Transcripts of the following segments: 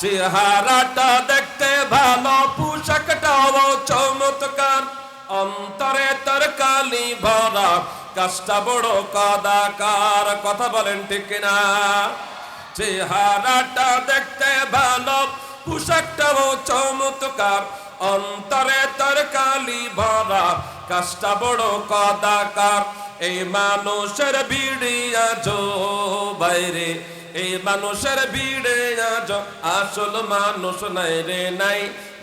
চেহারাটা দেখতে ভালো, পোশাকটাও চমৎকার, অন্তরে তার কালি ভরা, কাজটা বড় কদাকার। কথা বলেন ঠিক না? চেহারাটা দেখতে ভালো, পোশাকটাও চমৎকার, অন্তরে তার কালি ভরা, কাজটা বড় কদাকার। এই মানুষের ভিড়ে আজ বাইরে, এই মানুষের ভিড়ে আজ আসল মানুষ নাই রে নাই।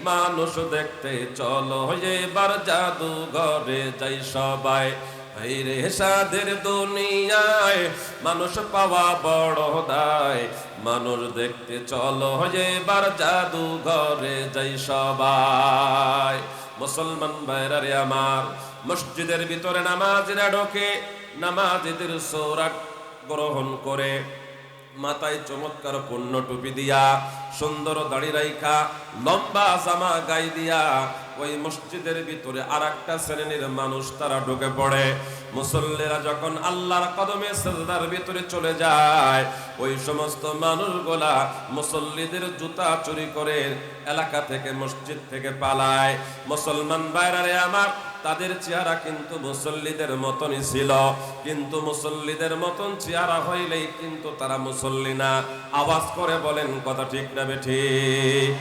মানুষ দেখতে চলো এবার জাদুঘরে যাই সবাই। রে সাদের দুনিয়ায় মানুষ পাওয়া বড় দায়, মানুষ দেখতে চলো এবার জাদুঘরে যাই সবাই। মুসলমান ভাইরা রে আমার, মসজিদের ভিতরে নামাজিরা ঢোকে, নামাজিদের সূরাত গ্রহণ করে, মাথায় চমৎকার পূর্ণ টুপি দিয়া, সুন্দর দাড়ি রাইখা, লম্বা জামা গায়ে দিয়া ওই মসজিদের ভিতরে আর একটা শ্রেণীর মানুষ তারা ঢুকে পড়ে। মুসল্লিরা যখন আল্লাহর কদমে সিজদার ভিতরে চলে যায়, ওই সমস্ত মানুষগুলা মুসল্লিদের জুতা চুরি করে এলাকা থেকে, মসজিদ থেকে পালায়। মুসলমান ভাইরা রে আমার, তাদের চেহারা কিন্তু মুসল্লিদের মতনই ছিল, কিন্তু মুসল্লিদের মতন চেহারা হইলেই কিন্তু তারা মুসল্লি না। আওয়াজ করে বলেন কথা ঠিক না বেঠিক?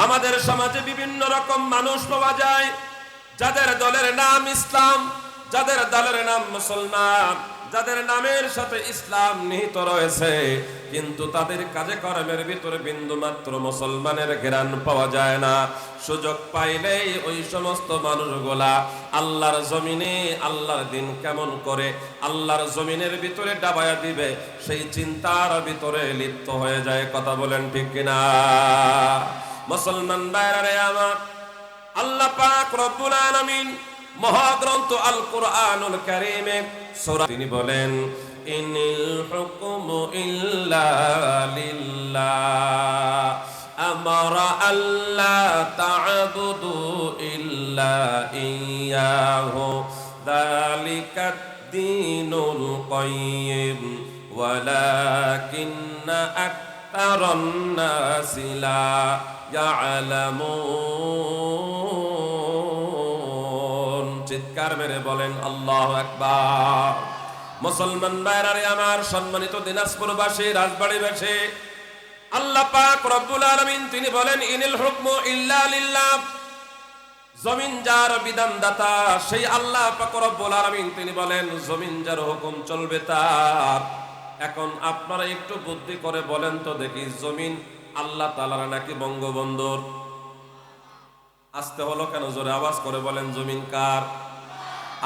আমাদের সমাজে বিভিন্ন রকম মানুষ পাওয়া যায়, যাদের দলের নাম ইসলাম, যাদের দলের নাম মুসলমান, যাদের নামের সাথে ইসলাম নিহিত রয়েছে, কিন্তু তাদের কাজে কর্মের ভিতরে বিন্দু মাত্র মুসলমানের ঘ্রাণ পাওয়া যায় না। সুযোগ পাইলেই ওই সমস্ত মানুষগুলা আল্লাহর জমিনে আল্লাহর দিন কেমন করে আল্লাহর জমিনের ভিতরে ডাবায়া দিবে, সেই চিন্তার ভিতরে লিপ্ত হয়ে যায়। কথা বলেন ঠিক কিনা? মুসলমান ভাইরা রে আমার, আল্লাহ পাক রব্বুল আলামিন মহাগ্রন্থ আল কুরআনুল কারীমে সূরা তিনি বলেন, ইনিল হুকমু ইল্লা লিল্লাহ আমারা আল্লা তা'বুদু ইল্লা ইয়াহু যালিকাদ দীনুল কাইয়্যিম ওয়ালাকিন্না আকতারান নাসি লা ইয়ালামুন। চিৎকার মেরে বলেন আল্লাহু আকবার। মুসলমান ভাইরা রে আমার, সম্মানিত দিনাজপুরবাসী, রাজবাড়ীবাসী, আল্লাহ পাক রব্বুল আলামিন তিনি বলেন, ইনিল হুকমু ইল্লা লিল্লাহ। জমিন যার বিধানদাতা সেই আল্লাহ পাক রব্বুল আলামিন তিনি বলেন, জমিন যার হুকুম চলবে তার। এখন আপনারা একটু বুদ্ধি করে বলেন তো দেখি, জমিন আল্লাহ তাআলার নাকি বঙ্গবন্ধুর? আসতে হলো কেন? জোরে আওয়াজ করে বলেন, জমিন কার?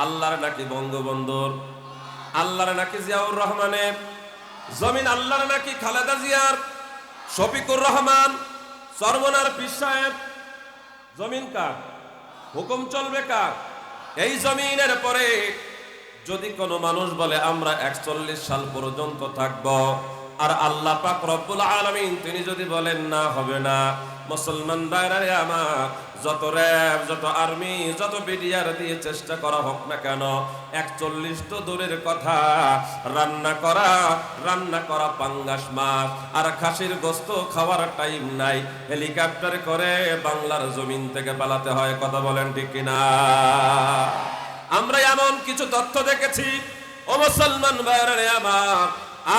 আল্লাহর নাকি বঙ্গবন্ধুর? আল্লাহর নাকি জিয়াউর রহমানের? জমিন আল্লাহর নাকি খালেদা জিয়ার, শফিকুর রহমান, সরমনার পীর সাহেব? জমিন কার? হুকুম চলবে কার? এই জমিনের পরে যদি কোনো মানুষ বলে আমরা 41 সাল পর্যন্ত থাকব, আর আল্লাহ পাক রব্বুল আলামিন তিনি যদি বলেন না হবে না, মুসলমান ভাইরা আমার, যত র‍্যাব, যত আর্মি, যত বিডিআর দিয়ে চেষ্টা করা হোক না কেন, 41 তো দূরের কথা, রান্না করা পাঙ্গাস মাছ আর খাসির গোস্ত খাওয়ার টাইম নাই, হেলিকপ্টার করে বাংলার জমিন থেকে পালাতে হয়। কথা বলেন ঠিক কিনা? আমরা এমন কিছু তথ্য দেখেছি, ও মুসলমান ভাইরা আমার,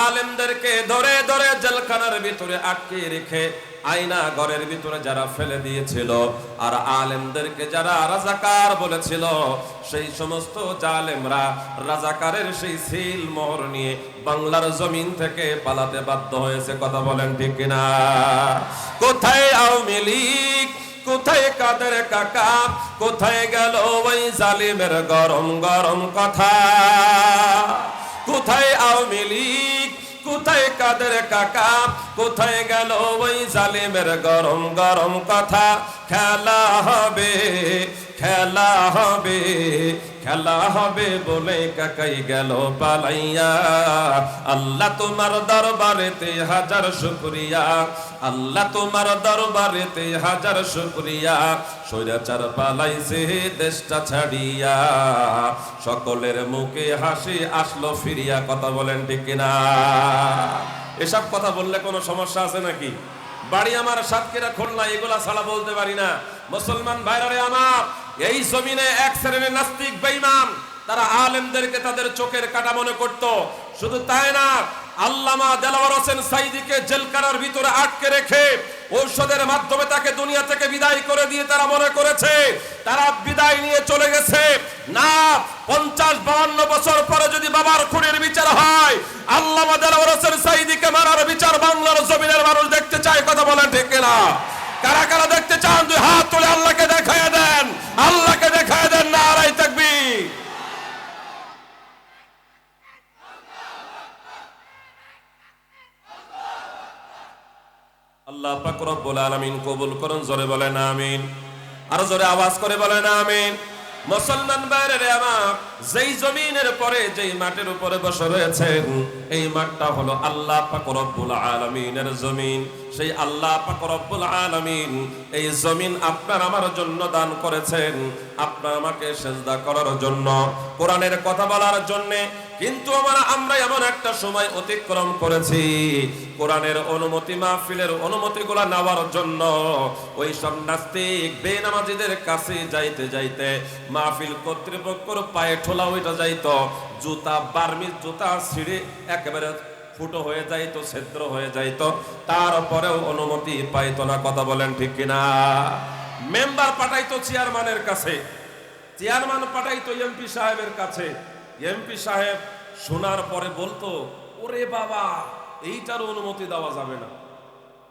আলেমদেরকে ধরে ধরে জেলখানার ভিতরে আটকে রেখে আয়না ঘরের ভিতরে যারা ফেলে দিয়েছিল, আর আলেমদেরকে যারা রাজাকার বলেছিল, সেই সমস্ত জালেমরা রাজাকারের সেই সিল মোহর নিয়ে বাংলার জমিন থেকে পালাতে বাধ্য হয়েছে। কথা বলেন ঠিক কিনা? কোথায় আওয়ামী লীগ, কোথায় কাদের কাকা, কোথায় গেল ওই জালিমের গরম গরম কথা? কোথায় আওয়ামী লীগ, কোথায় কাদের কাকা, কোথায় গেল ওই জালিমের গরম গরম কথা? খেলা হবে, খেলা হবে, খেলা হবে বলে কাকাই গেল পালাইয়া। আল্লাহ তোমার দরবারেতে হাজার শুকরিয়া, আল্লাহ তোমার দরবারেতে হাজার শুকরিয়া, স্বৈরাচার পালাইছে দেশটা ছাড়িয়া, সকলের মুখে হাসি আসলো ফিরিয়া। কথা বলেন ঠিক কিনা? এসব কথা বললে কোনো সমস্যা আছে নাকি? বাড়ি আমার সাতক্ষীরা খুলনা, এগুলা ছাড়া বলতে পারি না। মুসলমান ভাইরা রে আমার, এই জমিনে এক শ্রেণীর নাস্তিক বেঈমান, তারা আলেমদেরকে তাদের চোখের কাটা মনে করত। শুধু তাই না, আল্লামা দেলাওয়ার হোসেন সাইদিকে জেলখানার ভিতরে আটকে রেখে ঔষধের মাধ্যমে তাকে দুনিয়া থেকে বিদায় করে দিয়ে তারা মনে করেছে তারা বিদায় নিয়ে চলে গেছে। না, 50-52 বছর পরে যদি বাবার খুনের বিচার হয়, আল্লামা দেলাওয়ার হোসেন সাইদিকে মারার বিচার বাংলার জমিনের মানুষ দেখতে চায়। কথা বলেন ঠিক কিনা? কারা কারা দেখতে চান? দুই হাত তুলে আল্লাহকে দেখায় দেন, আল্লাহকে দেখায় দেন। নারায়ে তাকবীর। আল্লাহ পাক রব্বুল আলামিন কবুল করুন। জোরে বলেন আমিন। আর জোরে আওয়াজ করে বলেন আমিন। মুসলমান ভাইরা আমার, যেই জমিনের পরে যেই মাটির উপরে বসে রয়েছেন, এই মাঠটা হলো আল্লাহ পাক রব্বুল আলামিনের জমিন। সেই আল্লাহ পাক রব্বুল আলামিন এই জমিন আপনার আমার জন্য দান করেছেন, আপনার আমাকে সিজদা করার জন্য, কোরআনের কথা বলার জন্য। কিন্তু আমরা এমন একটা সময় অতিক্রম করেছি, কোরআনের অনুমতি, মাহফিলের অনুমতিগুলো নেওয়ার জন্য ওই সব নাস্তিক বেনামাজিদের কাছে যাইতে যাইতে মাহফিল কর্তৃপক্ষের পায়ে ঠোলা ওইটা যাইতো, জুতা, বার্মিজ জুতা ছিঁড়ে একেবারে ফুটো হয়ে যাইতো, ছিদ্র হয়ে যাইতো, তারপরেও অনুমতি পাইতো না। কথা বলেন ঠিক কিনা? মেম্বার পাঠাইতো চেয়ারম্যানের কাছে, চেয়ারম্যান পাঠাইতো এমপি সাহেবের কাছে। এমপি সাহেব শোনার পরে বলতো, ওরে বাবা, এইটার অনুমতি দেওয়া যাবে না।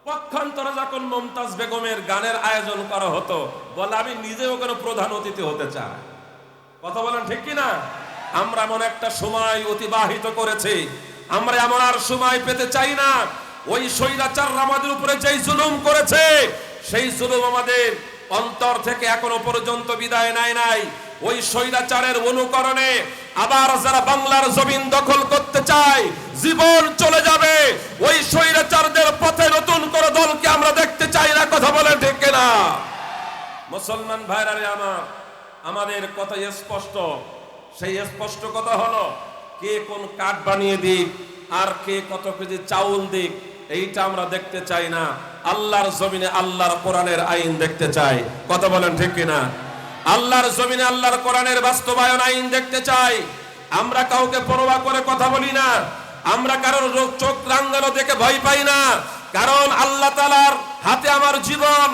পক্ষান্তরে যখন মমতাজ বেগমের গানের আয়োজন করা হতো, বলে আমি নিজেও কোনো প্রধান অতিথি হতে চাই। কথা বলেন ঠিক কিনা? আমরা এমন একটা সময় অতিবাহিত করেছি, আমরা এমন আর সময় পেতে চাই না। ওই স্বৈরাচার আমাদের উপরে যেই জুলুম করেছে, সেই জুলুম আমাদের অন্তর থেকে এখনো পর্যন্ত বিদায় নেয় নাই। ওই স্বৈরাচারের অনুকরণে আবার যারা বাংলার জমিন দখল করতে চায়, জীবন চলে যাবে। ওই স্বৈরাচারদের পথে নতুন করে দলকে আমরা দেখতে চাই না। কথা বলেন ঠিক কিনা? মুসলমান ভাইরা রে আমার, আমাদের কথা স্পষ্ট। সেই স্পষ্ট কথা হলো, কে কোন কাঠ বানিয়ে দিক আর কে কত কেজি চাউল দিক, এইটা আমরা দেখতে চাই না। আল্লাহর জমিনে আল্লাহর কোরআনের আইন দেখতে চাই। কথা বলেন ঠিক কিনা? আল্লাহর জমিনে আল্লাহর কোরআনের বাস্তবায়ন আইন দেখতে চাই। আমরা কাউকে পরোয়া করে কথা বলি না, আমরা কারোর চোখ রাঙ্গানো দেখে ভয় পাই না। কারণ আল্লাহ তাআলার হাতে আমার জীবন,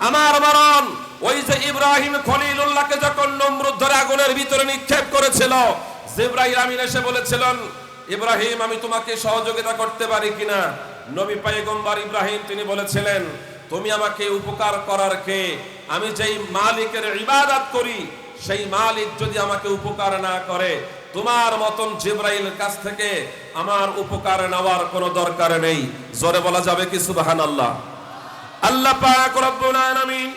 আমার মরণ। ওই যে ইব্রাহিম খলিলুল্লাহকে যখন নমরুদ ধরে আগুনের ভিতরে নিক্ষেপ করেছিল, জিবরাইল আমিন এসে বলেছিলেন, ইব্রাহিম আমি তোমাকে সহযোগিতা করতে পারি কিনা? নবী পয়গম্বর ইব্রাহিম তিনি বলেছিলেন, তুমি আমাকে উপকার করার কে? আমি যেই মালিকের ইবাদত করি, সেই মালিক যদি আমাকে উপকার না করে, তোমার মতন জিবরাইলের কাছ থেকে আমার উপকার নেওয়ার কোনো দরকার নেই। জোরে বলা যাবে কি সুবহানাল্লাহ? আল্লাহ পাক রব্বুল আলামিন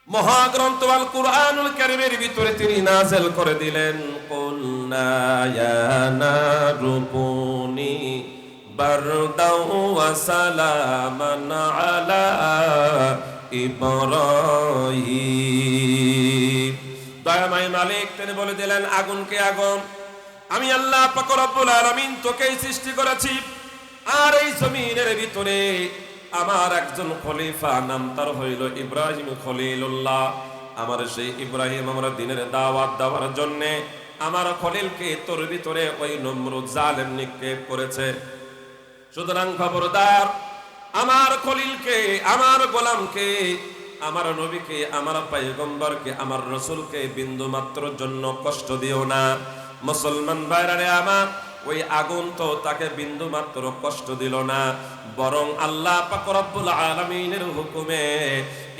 মহাগ্রন্থ আল কুরআনুল কারীমের ভিতরে তিনি নাযিল করে দিলেন, কুলনা ইয়া নারু কুনি বারদাও ওয়া সালামান আলা ইব্রাহিম। দয়াময় মালিক তিনি বলে দিলেন, আগুনকে আগুন, আমি আল্লাহ পাক রব্বুল আলামিন তোকেই সৃষ্টি করেছি। আর এই জমিনের ভিতরে আমার একজন খলিফা, নাম তার হইল ইব্রাহিম খলিলুল্লাহ। আমার সেই ইব্রাহিম আমরা দিনের দাওয়াত দেওয়ার জন্য আমার খলিলকে তোর ভিতরে ওই নমরুদ জালেম নিক্ষেপ করেছে। সুতরাং খবরদার, আমার খলিলকে, আমার গোলামকে, আমার নবীকে, আমার পয়গম্বরকে, আমার রাসূলকে বিন্দু মাত্র জন্য কষ্ট দিও না। মুসলমান ভাইরা রে আমার, ওই আগুন তো তাকে বিন্দু মাত্র কষ্ট দিল না, বরং আল্লাহ পাক রব্বুল আলামিনের হুকুমে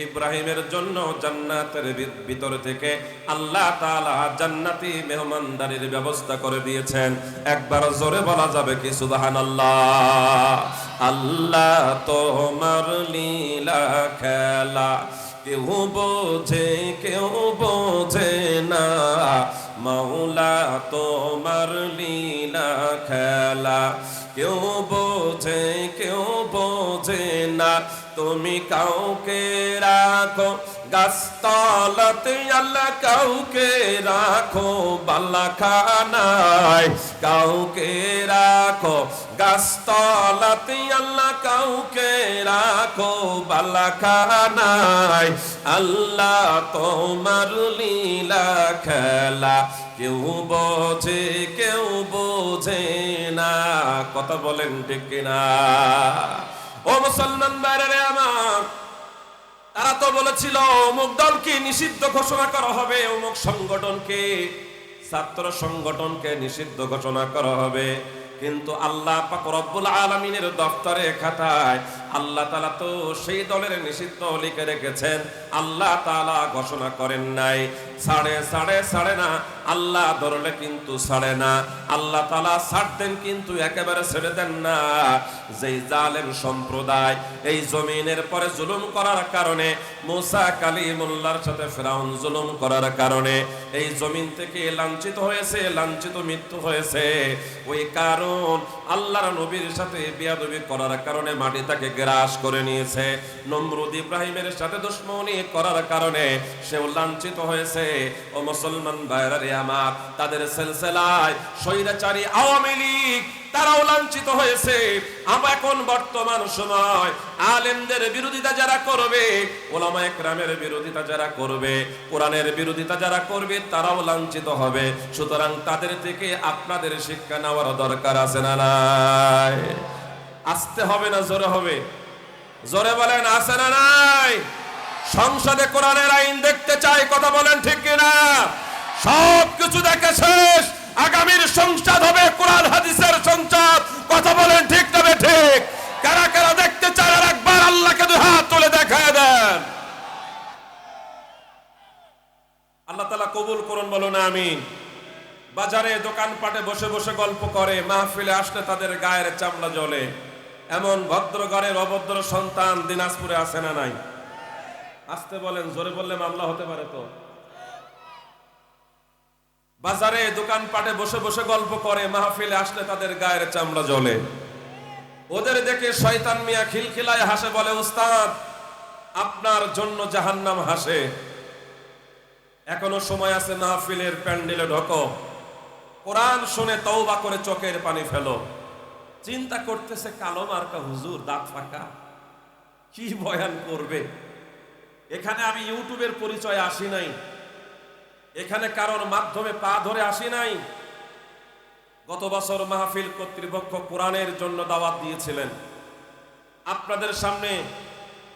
ইব্রাহিমের জন্য জান্নাতের ভিতর থেকে আল্লাহ তাআলা জান্নাতি মেহমানদারির ব্যবস্থা করে দিয়েছেন। একবার জোরে বলা যাবে কি সুবহানাল্লাহ? আল্লাহ তোমার লীলা খেলা কেউ বোঝে কেউ বোঝে না, মাওলা তোমার লীলা খেলা কেউ বোঝে কেউ বোঝে না। তুমি কাউকে রাখো গাছতলাতে আল্লাহ, কাউকে রাখো বালাখানায়, কাউকে রাখো গাছতলাতে আল্লাহ, কাউকে রাখো বালাখানায়। আল্লাহ তোমার লীলা খেলা কেউ বোঝে কেউ বোঝে না। কথা বলেন ঠিক কিনা? ও মুসলমান ভাইরা আমার, তারা তো বলেছিল অমুক দলকে নিষিদ্ধ ঘোষণা করা হবে, অমুক সংগঠনকে, ছাত্র সংগঠনকে নিষিদ্ধ ঘোষণা করা হবে। কিন্তু আল্লাহ পাক রব্বুল আলামিনের দফতরে খাতায় আল্লাহ তাআলা তো সেই দলের নিষিদ্ধ লিখে রেখেছেন। আল্লাহ তাআলা ঘোষণা করেন নাই ছাড়ে না, আল্লাহ ধরলে কিন্তু ছাড়ে না। আল্লাহ তাআলা ছাড় দেন কিন্তু একেবারে ছেড়ে দেন না। যেই জালেম সম্প্রদায় এই জমিনের পরে জুলুম করার কারণে, মুসা কালিমুল্লাহর সাথে ফিরাউন জুলুম করার কারণে এই জমিন থেকে লাঞ্ছিত হয়েছে, লাঞ্ছিত মৃত্যু হয়েছে। ওই কারণ আল্লাহর নবীর সাথে বেয়াদবি করার কারণে মাটি তাকে গ্রাস করে নিয়েছে। নমরুদ ইব্রাহিমের সাথে দুশমনি করার কারণে সেও লাঞ্ছিত হয়েছে। ও মুসলমান ভাইরা রে আমার, তাদের সিলসিলায় স্বৈরাচারী আওয়ামী লীগ তারাও লাঞ্ছিত হয়েছে। আমরা এখন বর্তমান সময় আলেমদের বিরোধিতা যারা করবে, ওলামায়ে কেরামের বিরোধিতা যারা করবে, কোরআনের বিরোধিতা যারা করবে, তারাও লাঞ্ছিত হবে। সুতরাং তাদের থেকে আপনাদের শিক্ষা নেওয়ার দরকার আছে না নাই? আসতে হবে না জোরে হবে? জোরে বলেন আছে না নাই? সংসদে কোরআনের আইন দেখতে চাই, কথা বলেন ঠিক কিনা? সব কিছু দেখে শেষ, আগামীর সংসদ হবে কোরআন হাদিসের সংসদ। কথা বলেন ঠিক তবে ঠিক? কারা কারা দেখতে চান আর একবার আল্লাহকে দুই হাত তুলে দেখায় দেন। আল্লাহ তাআলা কবুল করুন, বলুন আমিন। বাজারে দোকানপাটে বসে বসে গল্প করে, মাহফিলে আসলে তাদের গায়ের চামড়া জ্বলে। এমন ভদ্র ঘরের অভদ্র সন্তান দিনাজপুরে আছে না নাই? আসতে বলেন, জোরে বললে মামলা হতে পারে তো। বাজারে দোকানপাটে বসে বসে গল্প করে, মাহফিলে আসলে তাদের গায়ের চামড়া জ্বলে। ওদের দেখে শয়তান মিয়া খিলখিলায় হাসে, বলে উস্তাদ আপনার জন্য জাহান্নাম হাসে। এখনো সময় আছে, মাহফিলের প্যান্ডেলে ঢোকো, কোরআন শুনে তওবা করে চোখের পানি ফেলো। চিন্তা করতেছে কালো মার্কা হুজুর, দাঁত ফাঁকা, কি বয়ান করবে। এখানে আমি ইউটিউবের পরিচয় আসি নাই, এখানে কারোর মাধ্যমে পা ধরে আসি নাই। গত বছর মাহফিল কর্তৃপক্ষ কোরআনের জন্য দাওয়াত দিয়েছিলেন। আপনাদের সামনে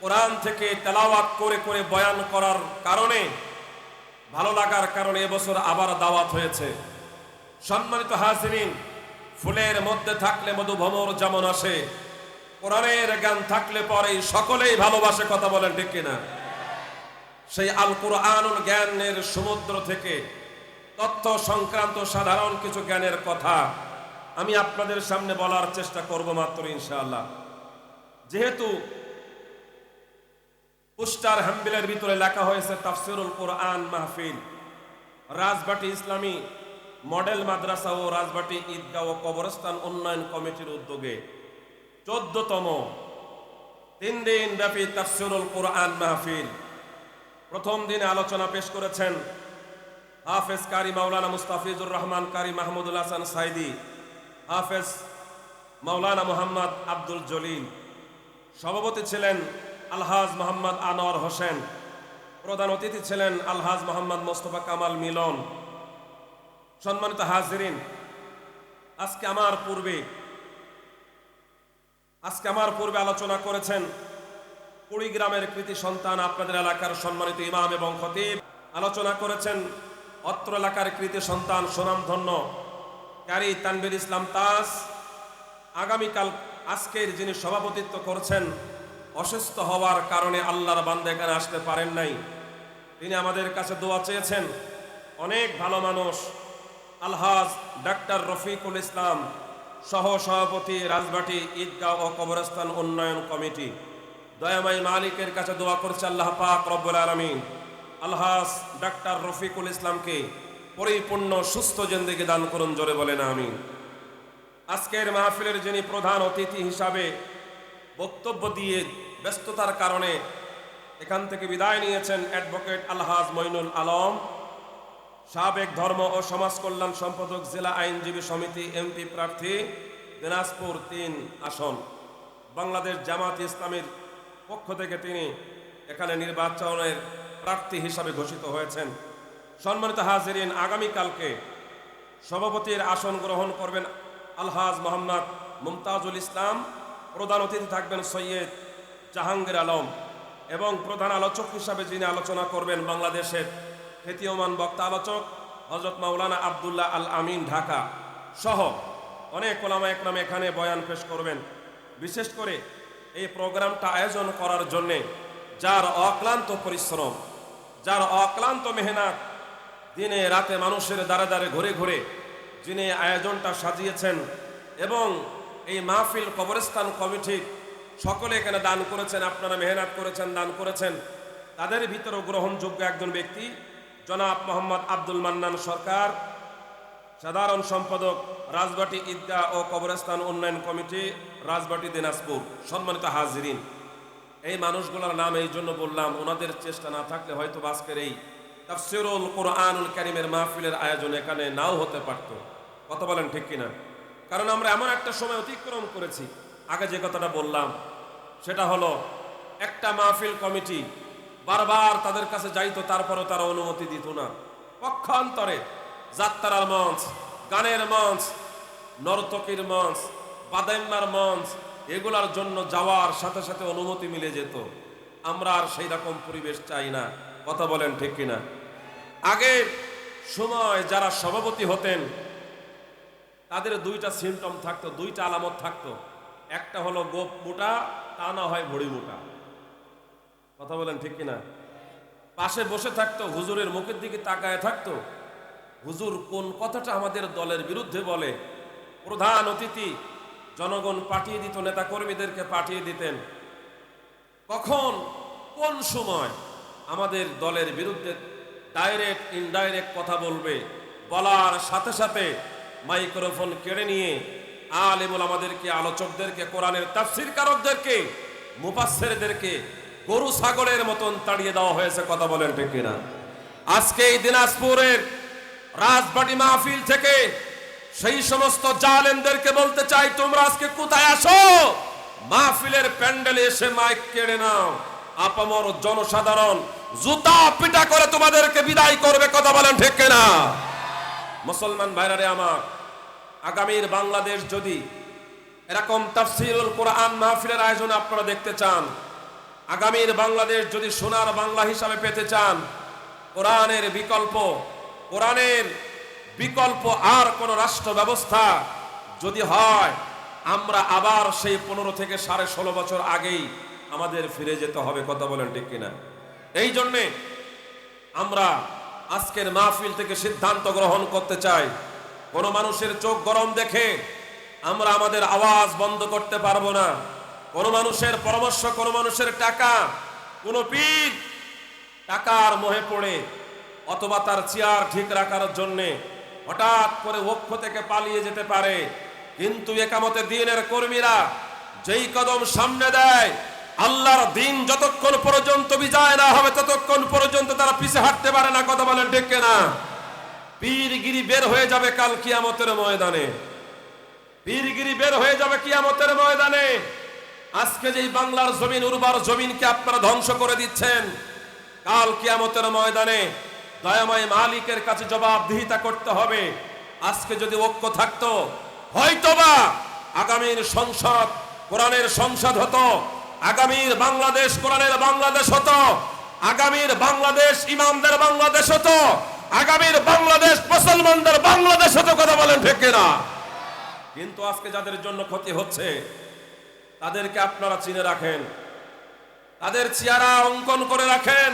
কোরআন থেকে তেলাওয়াত করে করে বয়ান করার কারণে, ভালো লাগার কারণে এবছর আবার দাওয়াত হয়েছে। সম্মানিত হাজিরিন, ফুলের মধ্যে থাকলে মধু ভমর যেমন আসে, কোরআনের জ্ঞান থাকলে পরেই সকলেই ভালোবাসে। কথা বলেন ঠিক কিনা? সেই আল কোরআনুল জ্ঞানের সমুদ্র থেকে তথ্য সংক্রান্ত সাধারণ কিছু জ্ঞানের কথা আমি আপনাদের সামনে বলার চেষ্টা করব মাত্র ইনশাআল্লাহ। যেহেতু পোস্টার হ্যাম্বিলের ভিতরে লেখা হয়েছে তাফসিরুল কোরআন মাহফিল, রাজবাটি ইসলামী মডেল মাদ্রাসা ও রাজবাটি ঈদগাহ ও কবরস্থান উন্নয়ন কমিটির উদ্যোগে 14তম 3 দিন ব্যাপী তাফসিরুল কোরআন মাহফিল। প্রথম দিনে আলোচনা পেশ করেছেন হাফেজ কারি মাওলানা মুস্তাফিজুর রহমান কারি মাহমুদুল হাসান সাইদি, হাফেজ মাওলানা মোহাম্মদ আব্দুল জলিল। সভাপতি ছিলেন আলহাজ মোহাম্মদ আনোয়ার হোসেন। প্রধান অতিথি ছিলেন আলহাজ মোহাম্মদ মোস্তফা কামাল মিলন। সম্মানিত হাজিরিন, আজকে আমার পূর্বে আলোচনা করেছেন কুড়িগ্রামের কৃতি সন্তান, আপনাদের এলাকার সম্মানিত ইমাম এবং খতিব। আলোচনা করেছেন অত্র এলাকার কৃতি সন্তান সুনামধন্য কারি তানভীর ইসলাম তাজ। আগামীকাল আজকের যিনি সভাপতিত্ব করছেন, অসুস্থ হওয়ার কারণে আল্লাহর বান্দা এখানে আসতে পারেন নাই, তিনি আমাদের কাছে দোয়া চেয়েছেন। অনেক ভালো মানুষ, আলহাজ ডাক্তার রফিকুল ইসলাম, সহ সভাপতি রাজবাটি ঈদগাহ ও কবরস্থান উন্নয়ন কমিটি, দয়াময় মালিকের কাছে দোয়া করছে আল্লাহ পাক রব্বুল আলামিন আলহাজ ডাক্তার রফিকুল ইসলামকে পরিপূর্ণ সুস্থ জিন্দেগি দান করুন, জোরে বলেন আমিন। আজকের মাহফিলের যিনি প্রধান অতিথি হিসাবে বক্তব্য দিয়ে ব্যস্ততার কারণে এখান থেকে বিদায় নিয়েছেন অ্যাডভোকেট আলহাজ মঈনুল আলম, সাবেক ধর্ম ও সমাজ কল্যাণ সম্পাদক, জেলা আইনজীবী সমিতি, এমপি প্রার্থী, দিনাজপুর ৩ আসন, বাংলাদেশ জামাত ইসলামীর পক্ষ থেকে তিনি এখানে নির্বাচনের প্রার্থী হিসাবে ঘোষিত হয়েছেন। সম্মানিত হাজিরিন, আগামীকালকে সভাপতির আসন গ্রহণ করবেন আলহাজ মোহাম্মদ মুমতাজুল ইসলাম, প্রধান অতিথি থাকবেন সৈয়দ জাহাঙ্গীর আলম এবং প্রধান আলোচক হিসাবে যিনি আলোচনা করবেন বাংলাদেশের খ্যাতিমান বক্তা আলোচক হযরত মাওলানা আব্দুল্লাহ আল আমিন ঢাকা সহ অনেক ওলামা একরাম এখানে বয়ান পেশ করবেন। বিশেষ করে এই প্রোগ্রামটা আয়োজন করার জন্যে যার অক্লান্ত পরিশ্রম, যার অক্লান্ত মেহনত, দিনে রাতে মানুষের দ্বারে দ্বারে ঘুরে ঘুরে যিনি আয়োজনটা সাজিয়েছেন এবং এই মাহফিল কবরস্থান কমিটির সকলে এখানে দান করেছেন, আপনারা মেহনত করেছেন, দান করেছেন, তাদের ভিতরেও গ্রহণযোগ্য একজন ব্যক্তি জনাব মোহাম্মদ আব্দুল মান্নান সরকার, সাধারণ সম্পাদক, রাজবাটি ঈদগাহ ও কবরস্থান উন্নয়ন কমিটি, রাজবাটি দিনাজপুর। সম্মানিত হাজিরিন, এই মানুষগুলোর নাম এই জন্য বললাম, ওনাদের চেষ্টা না থাকলে হয়তো আজকের এই তাফসীরুল কুরআনুল কারীমের মাহফিলের আয়োজন এখানে নাও হতে পারত। কথা বলেন ঠিক কিনা? কারণ আমরা এমন একটা সময় অতিক্রম করেছি, আগে যে কথাটা বললাম সেটা হলো একটা মাহফিল কমিটি বারবার তাদের কাছে যাইতো, তারপরও তারা অনুমতি দিত না। পক্ষান্তরে যাত্রার মঞ্চ, গানের মঞ্চ, নর্তকীর মঞ্চ, বাদাইম্মার মঞ্চ, এগুলার জন্য যাওয়ার সাথে সাথে অনুমতি মিলে যেত। আমরা আর সেই রকম পরিবেশ চাই না। কথা বলেন ঠিক কিনা? আগের সময় যারা সভাপতি হতেন তাদের দুইটা সিমটম থাকতো, দুইটা আলামত থাকতো। একটা হলো গোপ মোটা, তা না হয় ভড়ি মোটা। কথা বলেন ঠিক কিনা? পাশে বসে থাকতো, হুজুরের মুখের দিকে তাকায় থাকতো, হুজুর কোন কথাটা আমাদের দলের বিরুদ্ধে বলে। প্রধান অতিথি জনগণ পাঠিয়ে দিত, নেতা কর্মীদেরকে পাঠিয়ে দিতেন কখন কোন সময় আমাদের দলের বিরুদ্ধে ডাইরেক্ট ইনডাইরেক্ট কথা বলবে। বলার সাথে সাথে মাইক্রোফোন কেড়ে নিয়ে আলেমুল আমাদেরকে, আলোচকদেরকে, কোরআনের তাফসীরকারকদেরকে, মুফাসসিরদেরকে গরু ছাগলের মতন তাড়িয়ে দেওয়া হয়েছে। কথা বলেন ঠিক কিনা? আজকে এই দিনাজপুরের রাজবাটি মাহফিল থেকে সেই সমস্ত জালেমদেরকে বলতে চাই, তোমরা আজকে কোথায় আসো? মাহফিলের প্যান্ডেলে এসে মাইক কেড়ে নাও, আপামর জনসাধারণ জুতা পিটা করে তোমাদেরকে বিদায় করবে। কথা বলেন ঠিক কিনা? মুসলমান ভাইরারে আমার, আগামীর বাংলাদেশ যদি এরকম তাফসীরুল কোরআন মাহফিলের আয়োজন আপনারা দেখতে চান, আগামীর বাংলাদেশ যদি সোনার বাংলা হিসাবে পেতে চান, কোরআনের বিকল্প আর কোন রাষ্ট্র ব্যবস্থা যদি হয়, আমরা আবার সেই 15 থেকে 16.5 বছর আগেই আমাদের ফিরে যেতে হবে। কথা বলেন ঠিক কিনা? এই জন্যে আমরা আজকের মাহফিল থেকে সিদ্ধান্ত গ্রহণ করতে চাই, কোন মানুষের চোখ গরম দেখে আমরা আমাদের আওয়াজ বন্ধ করতে পারবো না। কোন মানুষের পরামর্শ, কোন মানুষের টাকা, কোন পীর টাকার মোহে পড়ে অথবা তার চেয়ার ঠিক রাখার জন্যে হঠাৎ করে ওক্ষ থেকে পালিয়ে যেতে পারে। কিন্তু একামতে দ্বীনের কর্মীরা যেই কদম সামনে দেয়, আল্লাহর দ্বীন যতক্ষণ পর্যন্ত বিজয় না হবে ততক্ষণ পর্যন্ত তারা পিছে হাঁটতে পারে না। কথা বলেন ঠিক কিনা? পীরগিরি বের হয়ে যাবে কাল কিয়ামতের ময়দানে, পীরগিরি বের হয়ে যাবে কিয়ামতের ময়দানে। আজকে যেই বাংলার জমিন, উর্বর জমিনকে আপনারা ধ্বংস করে দিচ্ছেন, কাল কিয়ামতের ময়দানে দয়াময় মালিকের কাছে জবাবদিহিতা করতে হবে। আজকে যদি ঐক্য থাকতো, হয়তোবা আগামীর সংসদ কোরআনের সংসদ হতো, আগামীর বাংলাদেশ কোরআনের বাংলাদেশ হতো, আগামীর বাংলাদেশ ইমামদের বাংলাদেশ হতো, আগামীর বাংলাদেশ মুসলমানদের বাংলাদেশ হতো। কথা বলেন ঠিক কিনা? কিন্তু আজকে যাদের জন্য ক্ষতি হচ্ছে তাদেরকে আপনারা চিনে রাখেন, তাদের চেহারা অঙ্কন করে রাখেন।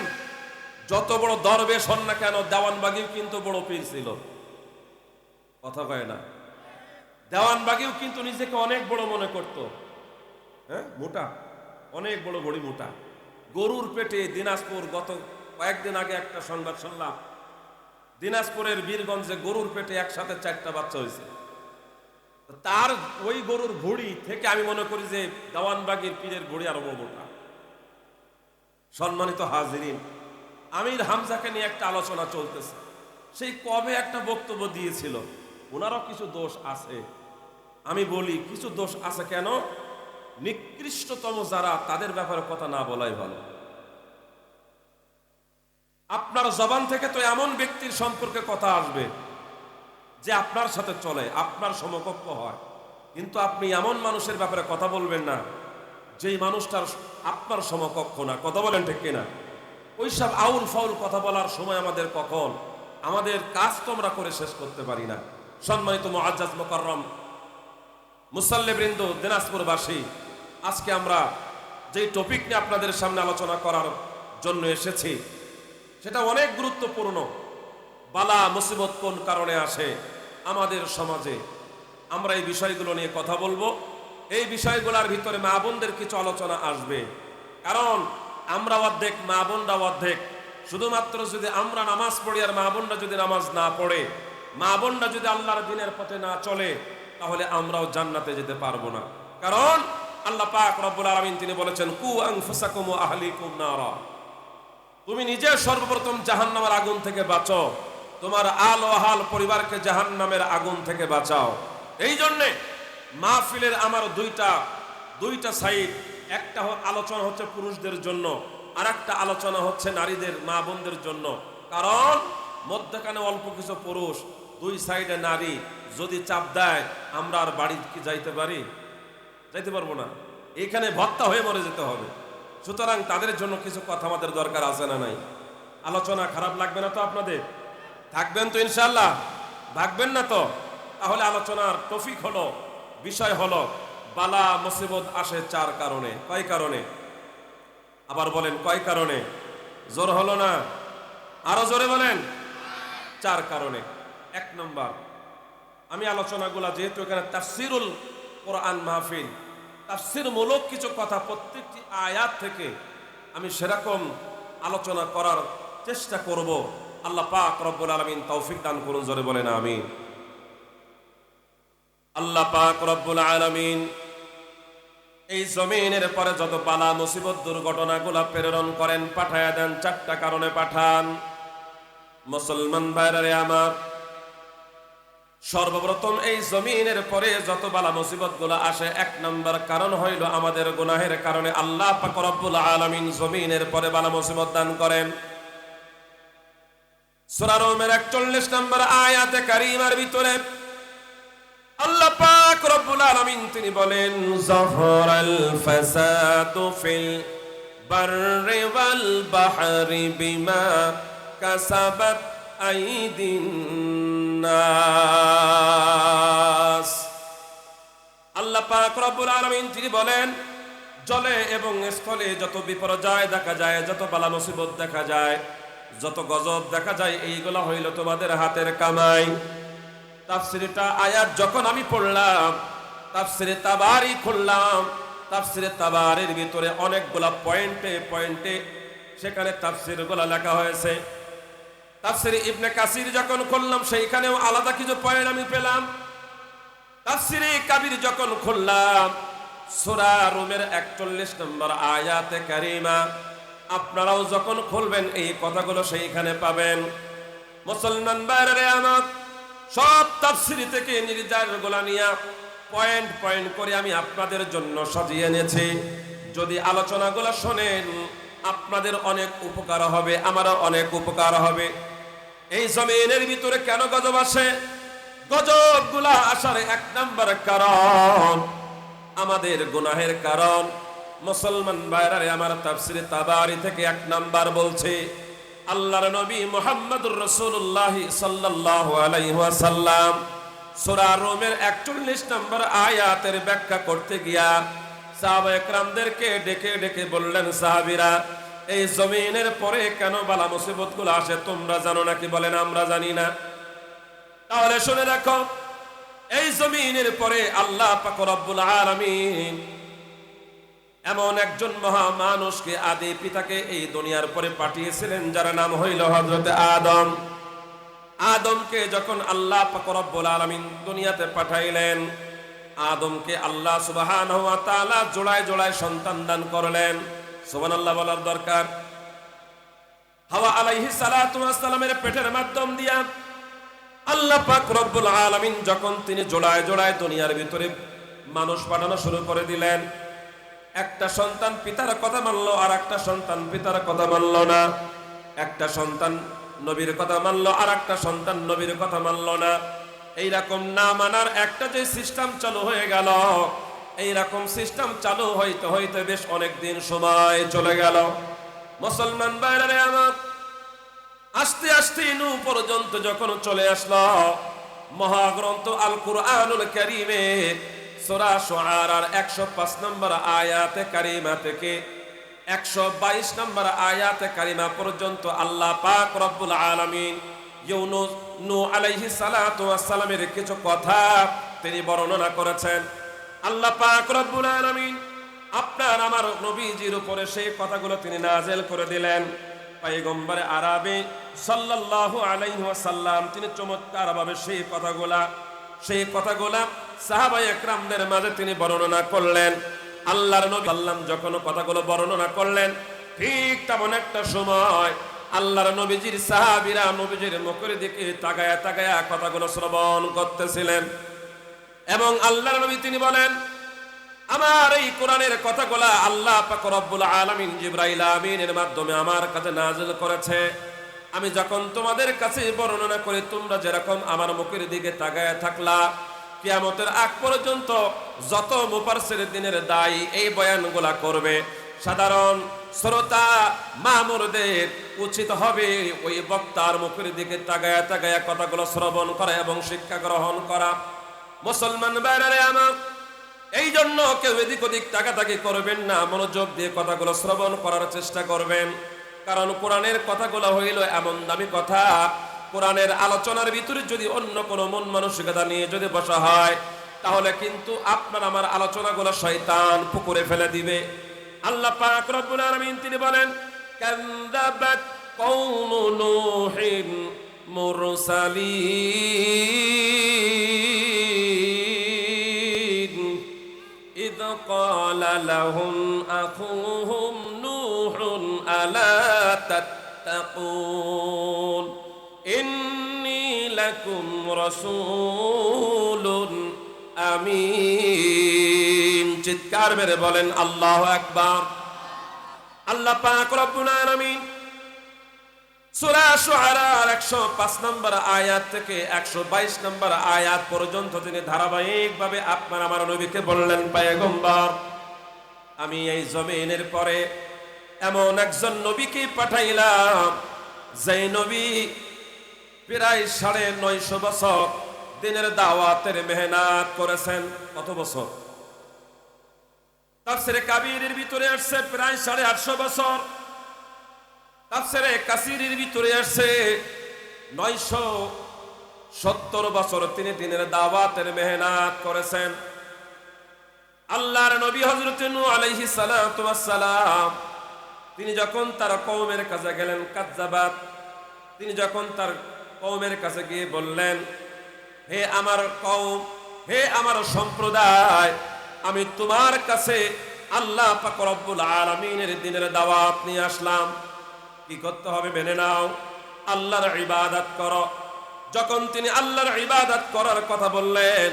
যত বড় দরবেশ হন না কেন, দেওয়ানবাগিও কিন্তু বড় পীর ছিল। কথা কয় না? দেওয়ানবাগিও কিন্তু নিজেকে অনেক বড় মনে করত। হ্যাঁ, মোটা, অনেক বড় বড়ি মোটা। গরুর পেটে দিনাজপুর, গত কয়েকদিন আগে একটা সংবাদ শুনলাম, দিনাজপুরের বীরগঞ্জে গরুর পেটে একসাথে 4টা বাচ্চা হয়েছে। তার ওই গরুর ভুড়ি থেকে আমি মনে করি যে দেওয়ানবাগির পীরের ভুড়ি আরো বড় মোটা। সম্মানিত হাজিরিন, আমির হামজাকে নিয়ে একটা আলোচনা চলতেছে। সেই কবে একটা বক্তব্য দিয়েছিল, ওনারও কিছু দোষ আছে। আমি বলি কিছু দোষ আছে কেন? নিকৃষ্টতম যারা, তাদের ব্যাপারে কথা না বলাই ভালো। আপনার জবান থেকে তো এমন ব্যক্তির সম্পর্কে কথা আসবে যে আপনার সাথে চলে, আপনার সমকক্ষ হয়, কিন্তু আপনি এমন মানুষের ব্যাপারে কথা বলবেন না যেই মানুষটার আপনার সমকক্ষ না। কথা বলেন ঠিক কিনা? ওইসব আউল ফাউল কথা বলার সময় আমাদের কখন? আমাদের কাজ তো আমরা করে শেষ করতে পারি না। সম্মানিত মুআজ্জাজ মুকাররম মুসাল্লিবৃন্দ, দিনাজপুরবাসী, আজকে আমরা যেই টপিক নিয়ে আপনাদের সামনে আলোচনা করার জন্য এসেছি সেটা অনেক গুরুত্বপূর্ণ। বালা মুসিবত কোন কারণে আসে আমাদের সমাজে, আমরা এই বিষয়গুলো নিয়ে কথা বলবো। এই বিষয়গুলোর ভিতরে মা বোনদের কিছু আলোচনা আসবে, কারণ আমরা অর্ধেক, মা বোনরা অর্ধেক। শুধুমাত্র যদি আমরা নামাজ পড়ি আর মা বোনরা যদি নামাজ না পড়ে, মা বোনরা যদি আল্লাহর দ্বীনের পথে না চলে, তাহলে আমরাও জান্নাতে যেতে পারবো না। কারণ আল্লাহ পাক রব্বুল আলামিন তিনি বলেছেন, কু আনফুসাকুম ওয়া আহলিকুম নারা, তুমি নিজে সর্বপ্রথম জাহান্নামের আগুন থেকে বাঁচো, তোমার আল ও আহাল পরিবারকে জাহান্নামের আগুন থেকে বাঁচাও। এই জন্যে মাহফিলের আমার দুইটা সাইড, একটা আলোচনা হচ্ছে পুরুষদের জন্য, আর একটা আলোচনা হচ্ছে নারীদের, মা বোনদের জন্য। কারণ মধ্যখানে অল্প কিছু পুরুষ, দুই সাইডে নারী, যদি চাপ দেয় আমরা আর বাড়ি কি যাইতে পারি? যাইতে পারবো না, এখানে ভত্তা হয়ে মরে যেতে হবে। সুতরাং তাদের জন্য কিছু কথা আমাদের দরকার আছে না নাই? আলোচনা খারাপ লাগবে না তো আপনাদের? থাকবেন তো ইনশাআল্লাহ? থাকবেন না তো? তাহলে আলোচনার টপিক হলো, বিষয় হলো, বালা মুসিবত আসে চার কারণে। কয় কারণে? আবার বলেন কয় কারণে? জোর হলো না, আরো জোরে বলেন। চার কারণে। এক নম্বর, আমি আলোচনাগুলা যেহেতু এখানে তাফসিরুল কোরআন মাহফিল, তাফসির মূলক কিছু কথা প্রত্যেকটি আয়াত থেকে আমি সেরকম আলোচনা করার চেষ্টা করব। আল্লাহ পাক রব্বুল আলামিন তৌফিক দান করুন, জোরে বলেন আমিন। আল্লাহ পাক রব্বুল আলামিন এই জমিনের পরে যত বালা মুসিবত দুর্ঘটনাগুলা প্রেরণ করেন, পাঠায়া দেন, চারটা কারণে পাঠান। মুসলমান ভাইরা আমার, সর্বপ্রথম এই জমিনের পরে যত বালা মুসিবত গুলা আসে, এক নম্বর কারণ হইল আমাদের গুনাহের কারণে আল্লাহ পাক রব্বুল আলামিন জমিনের পরে বালা মুসিবত দান করেন। সূরা রুমের 41 নম্বর আয়াতে কারীমার ভিতরে আল্লাহ পাক রব্বুল আলামিন তিনি বলেন, যাহরাল ফাসাদু ফিল বাররি ওয়াল বাহরি বিমা কাসাবাত আইদিন নাস। আল্লাহ পাক রব্বুল আলামিন তিনি বলেন, জলে এবং স্থলে যত বিপর্যয় দেখা যায়, যত বালা মুসিবত দেখা যায়, যত গজব দেখা যায়, এইগুলা হইল তোমাদের হাতের কামাই। তাফসিরটা আয়াত যখন আমি পড়লাম, তাফসিরে তাবারি খুললাম, তাফসিরে তাবারির ভিতরে অনেকগুলা পয়েন্টে পয়েন্টে সেখানে তাফসিরগুলা লেখা হয়েছে। তাফসিরে ইবনে কাসির যখন খুললাম, সেইখানেও আলাদা কিছু পয়েন্ট আমি পেলাম। তাফসিরে কাবির যখন খুললাম, সূরা রুমের 41 নম্বর আয়াতে কারিমা, আপনারাও যখন খুলবেন এই কথাগুলো সেইখানে পাবেন। মুসলমান ভাইরা আমার, সব তাফসির থেকে নির্যাতনগুলো নিয়ে পয়েন্ট পয়েন্ট করে আমি আপনাদের জন্য সাজিয়ে এনেছি। যদি আলোচনাগুলো শোনেন আপনাদের অনেক উপকার হবে, আমারও অনেক উপকার হবে। এই জমিনের ভিতরে কেন গজব আসে? গজবগুলা আসার এক নম্বর কারণ আমাদের গুনাহের কারণ। মুসলমান ভাইরা আমার, তাফসিরে তাবারি থেকে এক নাম্বার বলছে, আল্লাহর নবী মুহাম্মদুর রাসূলুল্লাহ সাল্লাল্লাহু আলাইহি ওয়াসাল্লাম সূরা রুমের 41 নম্বর আয়াতের ব্যাখ্যা করতে গিয়া সাহাবায়ে কেরামদেরকে ডেকে ডেকে বললেন, সাহাবীরা, এই জমিনের পরে কেন বালা মুসিবতগুলো আসে তোমরা জানো নাকি? বলেন আমরা জানি না। তাহলে শুনে রাখো, এই জমিনের পরে আল্লাহ পাক রব্বুল আলামিন এমন একজন মহা মানুষকে, আদি পিতাকে এই দুনিয়ার পরে পাঠিয়েছিলেন, যার নাম হইল হযরত আদম। আদমকে যখন আল্লাহ পাক রব্বুল আলামিন দুনিয়াতে পাঠাইলেন, আদমকে আল্লাহ সুবহানাহু ওয়া তাআলা জোড়ায় জোড়ায় সন্তান দান করলেন। সুবহানাল্লাহ বলার দরকার। হাওয়া আলাইহিস সালাতু ওয়াস সালামের পেটের মাধ্যম দিয়া আল্লাহ পাক রব্বুল আলামিন যখন তিনি জোড়ায় জোড়ায় দুনিয়ার ভিতরে মানুষ পাঠানো শুরু করে দিলেন, একটা সন্তান পিতার কথা মানলো, আর একটা সন্তান পিতার কথা মানলো না। একটা সন্তান নবীর কথা মানলো, আর একটা সন্তান নবীর কথা মানলো না। এইরকম না মানার একটা যে সিস্টেম চালু হয়ে গেল, এইরকম সিস্টেম চালু হইতে হইতে বেশ অনেক দিন সময় চলে গেল। মুসলমান ভাইরা আমার, আস্তে আস্তে নূহ পর্যন্ত যখন চলে আসলো, মহাগ্রন্থ আল কুরআনুল কারীমের সূরা শুআরার 105 নম্বর আয়াতে কারিমা থেকে 122 নম্বর আয়াতে কারিমা পর্যন্ত আল্লাহ পাক রব্বুল আলামিন নূহ আলাইহিস সালাতু ওয়াস সালামের কিছু কথা তিনি বর্ণনা করেছেন। আল্লাহ পাক রব্বুল আলামিন আপনার আমার নবীজির উপরে সেই কথাগুলো তিনি নাযিল করে দিলেন। পয়গম্বর আরবি সাল্লাল্লাহু আলাইহি ওয়াসাল্লাম তিনি চমৎকার ভাবে সেই কথাগুলা সাহাবায়ে একরামদের মাঝে তিনি বর্ণনা করলেন। আল্লাহর নবী সাল্লাম যখন কথাগুলো বর্ণনা করলেন, ঠিক তেমন একটা সময় আল্লাহর নবীজির সাহাবীরা নবীজির মুখের দিকে তাকায়া তাকায়া কথাগুলো শ্রবণ করতেছিলেন। এবং আল্লাহর নবী তিনি বলেন, আমার এই কোরআনের কথাগুলা আল্লাহ পাক রব্বুল আলামিন জিবরাইল আমিনের মাধ্যমে আমার কাছে নাযিল করেছে। আমি যখন তোমাদের কাছে বর্ণনা করি, তোমরা যেরকম আমার মুখের দিকে তাকায়া থাকলা, কিয়ামতের আগ পর্যন্ত যত মুফাসসির দিনের দায়ী এই বয়ানগুলা করবে, সাধারণ শ্রোতা মামুরদের উচিত হবে ওই বক্তার মুখের দিকে তাকায়া তাকায়া কথাগুলো শ্রবণ করা এবং শিক্ষা গ্রহণ করা। মুসলমান ভাইরা আমার, এই জন্য কেউ এদিক ওদিক তাকাতাকি করবেন না, মনোযোগ দিয়ে কথাগুলো শ্রবণ করার চেষ্টা করবেন। কারণ কোরআনের কথাগুলো হইল এমন দামি কথা, কোরআনের আলোচনার ভিতরে যদি অন্য কোনো মন মানসিকতা নিয়ে যদি বসা হয়, তাহলে কিন্তু আপনার আমার আলোচনাগুলো শয়তান পুকুরে ফেলে দিবে। আল্লাহ পাক রব্বুল আলামিন তিনি বলেন, কাযযাবাত কওমু নূহিন মুরসালিন ইয ক্বালা লাহুম আখুহুম নূহুন আলা তাত্তাকুন ইন্নী লাকুম রাসূলুন আমিন। চিৎকার মেরে বলেন আল্লাহু আকবার। আল্লাহ পাক রব্বুল আলামিন সূরা শুআরার 105 নম্বর আয়াত থেকে 122 নম্বর আয়াত পর্যন্ত তিনি ধারাবাহিকভাবে আপনার আমার নবীকে বললেন, পয়গম্বর, আমি এই জমিনের পরে এমন একজন নবীকে পাঠাইলাম, যেই নবী প্রায় 950 বছর দিনের দাওয়াতের মেহনত করেছেন। কত বছর? তাফসীরে কাবীরের ভিতরে আসছে প্রায় 850 বছর, তাফসীরে কাসীরের ভিতরে আসছে 970 বছর তিনি দিনের দাওয়াতের মেহনত করেছেন। আল্লাহর নবী হযরত নূহ আলাইহিস সালাতু ওয়াস সালাম তিনি যখন তার কওমের কাছে গেলেন, কাযযাবাত, তিনি যখন তার কওমের কাছে গিয়ে বললেন, হে আমার কওম, হে আমার সম্প্রদায়, আমি তোমার কাছে আল্লাহ পাক রব্বুল আলামিনের দ্বীনের দাওয়াত নিয়ে আসলাম। কি করতে হবে মেনে নাও, আল্লাহর ইবাদত করো। যখন তিনি আল্লাহর ইবাদত করার কথা বললেন,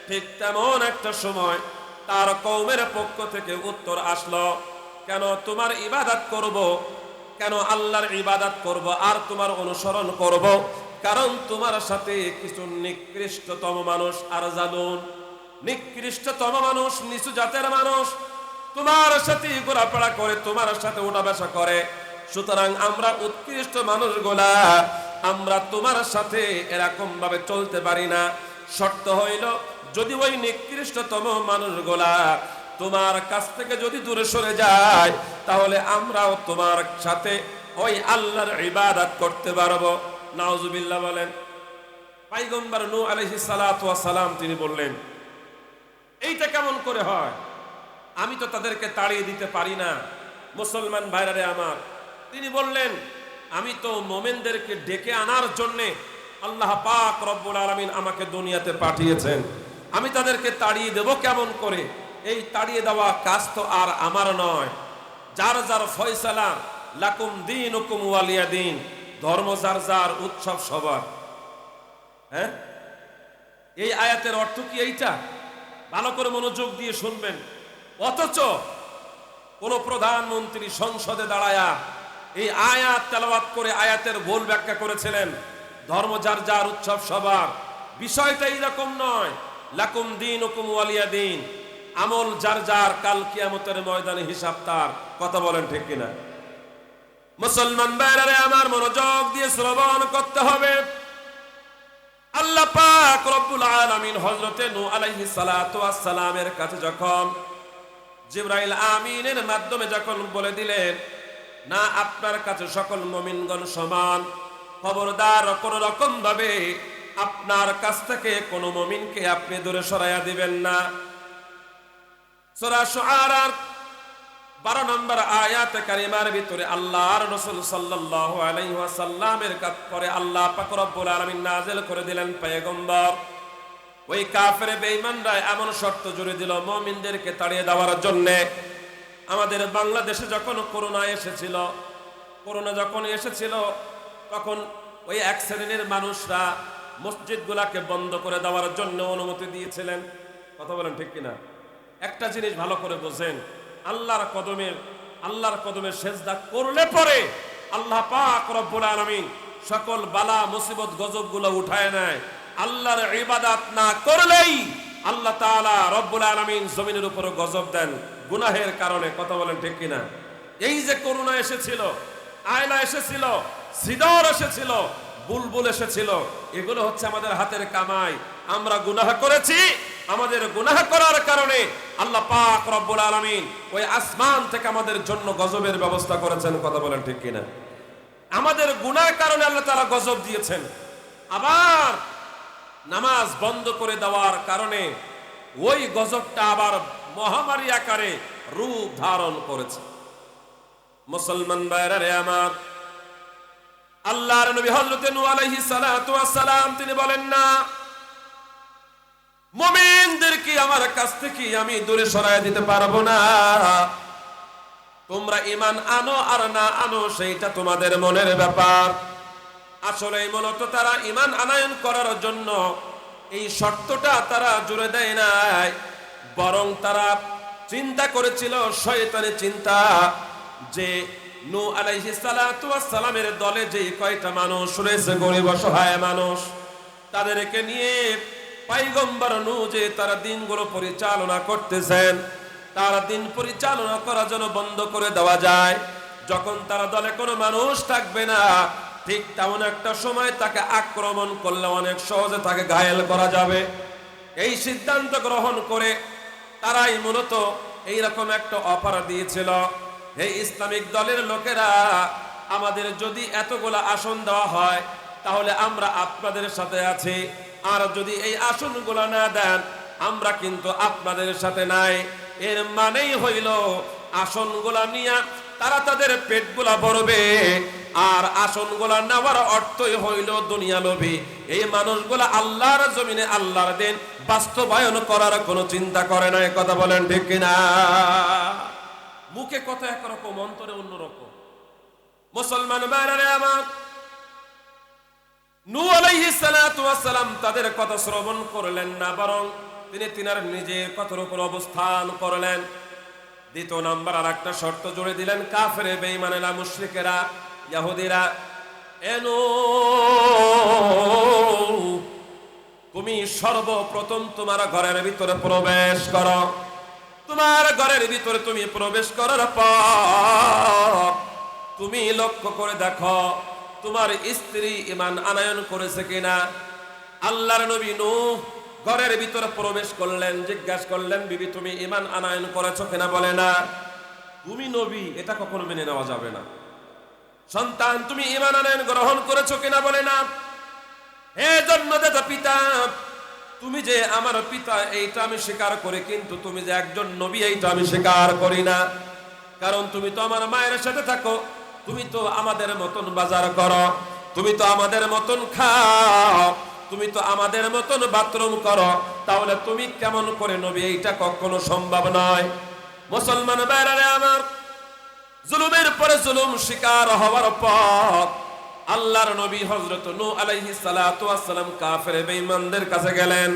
ঠিক তেমন একটা সময় তার কওমের পক্ষ থেকে উত্তর আসলো, কেন তোমার ইবাদত করব, কেন আল্লাহর ইবাদত করব আর তোমার অনুসরণ করব? কারণ তোমার সাথে কিছু নিকৃষ্টতম মানুষ, আর জালুন, নিকৃষ্টতম মানুষ, নিচু জাতের মানুষ তোমার সাথে ঘোরাফেরা করে, তোমার সাথে ওঠা বসা করে। সুতরাং আমরা উৎকৃষ্ট মানুষগুলা আমরা তোমার সাথে এরকম ভাবে চলতে পারি না। শর্ত হইল, যদি ওই নিকৃষ্টতম মানুষগুলা তোমার কাছ থেকে যদি দূরে সরে যায়, তাহলে আমরাও তোমার সাথে ওই আল্লাহর ইবাদত করতে পারবো। নাউজুবিল্লাহ বলেন। পয়গম্বর নূহ আলাইহিস সালাতু ওয়াস সালাম তিনি বললেন, এইটা কেমন করে হয়? আমি তো তাদেরকে তাড়িয়ে দিতে পারি না। মুসলমান ভাইরা রে আমার, তিনি বললেন, আমি তো মুমিনদেরকে ডেকে আনার জন্যে আল্লাহ পাক রব্বুল আলামিন আমাকে দুনিয়াতে পাঠিয়েছেন। আমি তাদেরকে তাড়িয়ে দেব কেমন করে? এই তাড়িয়ে দেওয়া কাজ তো আর আমার নয়, যার যার ফয়সালা, লাকুম দীনুকুম ওয়ালিয়া দিন, ধর্ম যার যার, উৎসব সবার। হ্যাঁ, এই আয়াতের অর্থ কি এইটা? ভালো করে মনোযোগ দিয়ে শুনবেন। অথচ কোন প্রধানমন্ত্রী সংসদে দাঁড়ায়া এই আয়াত তেলাওয়াত করে আয়াতের ভুল ব্যাখ্যা করেছিলেন, ধর্ম যার যার, উৎসব সবার। বিষয়টা এইরকম নয়। লাকুম দীনুকুম ওয়ালিয়া দিন, আমল যার যার, কাল কিয়ামতের ময়দানে হিসাব তার। কথা বলেন ঠিক কিনা? মুসলমান ভাইরা আমার, মনোযোগ দিয়ে শ্রবণ করতে হবে। আল্লাহ পাক রব্বুল আলামিন হযরতে নূহ আলাইহিস সালাতু ওয়াস সালামের কাছে যখন জিবরাইল আমিনের মাধ্যমে যখন বলে দিলেন, না আপনার কাছে সকল মুমিনগণ সমান, খবরদার কোন রকম ভাবে আপনার কাছ থেকে কোন মুমিনকে আপনি দূরে সরাইয়া দিবেন না। সূরা শুআরার 12 নম্বর আয়াতে কারিমার ভিতরে আল্লাহর রাসূল সাল্লাল্লাহু আলাইহি ওয়াসাল্লামের পরে আল্লাহ পাক রব্বুল আলামিন নাযিল করে দিলেন, পয়গম্বর ওই কাফের বেঈমানরা এমন শর্ত জুড়ে দিল মুমিনদেরকে তাড়িয়ে দেওয়ার জন্য। আমাদের বাংলাদেশে যখন করোনা এসেছিল তখন ওই এক শ্রেণীর মানুষরা মসজিদগুলোকে বন্ধ করে দেওয়ার জন্য অনুমতি দিয়েছিলেন। কথা বলেন ঠিক কিনা? একটা জিনিস ভালো করে বোঝেন, আল্লাহর কদমে সেজদা করলে পরে আল্লাহ পাক রব্বুল আলামিন সকল বালা মুসিবত গজবগুলো উঠায় নেয়। আল্লাহর ইবাদত না করলেই আল্লাহ তাআলা রব্বুল আলামিন জমিনের উপর গজব দেন গুনাহের কারণে। কথা বলেন ঠিক কিনা? এই যে করোনা এসেছিল, আয়লা এসেছিল, সিদর এসেছিল, বুলবুল এসেছিল, এগুলো হচ্ছে আমাদের হাতের কামাই। আমরা গুনাহ করেছি, আমাদের গুনাহ করার কারণে আল্লাহ পাক রব্বুল আলামিন ওই আসমান থেকে আমাদের জন্য গজবের ব্যবস্থা করেছেন। কথা বলেন ঠিক কিনা? আমাদের গুনাহের কারণে আল্লাহ তাআলা গজব দিয়েছেন। আবার নামাজ বন্ধ করে দেওয়ার কারণে ওই গজবটা আবার মহামারী আকারে রূপ ধারণ করেছে। মুসলমান ভাইরা আমার, আল্লাহর নবী হযরত নূহ আলাইহিস সালাতু ওয়াস সালাম তিনি বলেন, না মুমিনদেরকে আমার কাছ থেকে আমি দূরে সরাইয়া দিতে পারবো না। তোমরা ঈমান আনো আর না আনো সেইটা তোমাদের মনের ব্যাপার। আসলে মূলত তারা ঈমান আনয়ন করার জন্য এই শর্তটা তারা জুড়ে দেয় নাই, বরং তারা চিন্তা করেছিল শয়তানের চিন্তা, যে নূহ আলাইহিস সালাতু ওয়াস সালামের দলে যে কয়টা মানুষ রয়েছে, গরিব অসহায় মানুষ, তাদেরকে নিয়ে পয়গম্বর নূহ যে তারা দিনগুলো পরিচালনা করতেছেন, তারা দিন পরিচালনা করার জন্য বন্ধ করে দেওয়া যায়। যখন তারা দলে কোনো মানুষ থাকবে না, ঠিক তেমন একটা সময় তাকে আক্রমণ করলে অনেক সহজে তাকে ঘায়েল করা যাবে। এই সিদ্ধান্ত গ্রহণ করে তারাই মূলত এইরকম একটা অফার দিয়েছিল, এই ইসলামিক দলের লোকেরা, আমাদের যদি এতগুলা আসন দেওয়া হয় তাহলে আমরা আপনাদের সাথে আছি, আর যদি এই আসনগুলো না দেন আমরা কিন্তু আপনাদের সাথে নাই। এর মানেই হইল আসনগুলা নিয়ে তারা তাদের পেটগুলা ভরবে, আর আসনগুলা নেওয়ার অর্থই হইল দুনিয়া লোভী। এই মানুষগুলা আল্লাহর জমিনে আল্লাহর দিন বাস্তবায়ন করার কোনো চিন্তা করে না। কথা বলেন ঠিক কিনা? মুখে কথা একরকম, অন্তরে অন্যরকম। মুসলমান ভাইরা আমার, নূহ আলাইহিস সালাতু ওয়াস সালাম তাদের কথা শ্রবণ করলেন না, বরং তিনি তিনার নিজের কথার উপর অবস্থান করলেন। দ্বিতীয় নাম্বার আর একটা শর্ত জুড়ে দিলেন, কাফের বেঈমানেরা, মুশরিকেরা, ইহুদিরা, এনো তুমি সর্বপ্রথম তোমার ঘরের ভিতরে প্রবেশ করো। তোমার ঘরের ভিতরে তুমি প্রবেশ করার পর তুমি লক্ষ্য করে দেখো তোমার স্ত্রী ঈমান আনয়ন করেছে কিনা। আল্লাহর নবী নূহ ঘরের ভিতরে প্রবেশ করলেন, জিজ্ঞাসা করলেন, বিবি তুমি ঈমান আনয়ন করেছো কিনা? বলে না। তুমি নবী, এটা কখনো মেনে নেওয়া যাবে না। সন্তান তুমি ঈমান আনয়ন গ্রহণ করেছো কিনা? বলে না। হে জন্মদাতা পিতা, তুমি যে আমার পিতা এইটা আমি স্বীকার করি, কিন্তু তুমি যে একজন নবী এইটা আমি স্বীকার করি না। কারণ তুমি তো আমার মায়ের সাথে থাকো, তুমি তো আমাদের মতন বাজার করো, তুমি তো আমাদের মতন খাও, তুমি তো আমাদের মতন বাথরুম করো, তাহলে তুমি কেমন করে নবী? এইটা কখনো সম্ভব নয়। মুসলমান ভাইরা আমার, জুলুমের পরে জুলুম শিকার হওয়ার পর আল্লাহর নবী হযরত নূহ আলাইহিস সালাতু ওয়াস সালাম কাফের বেঈমানদের কাছে গেলেন,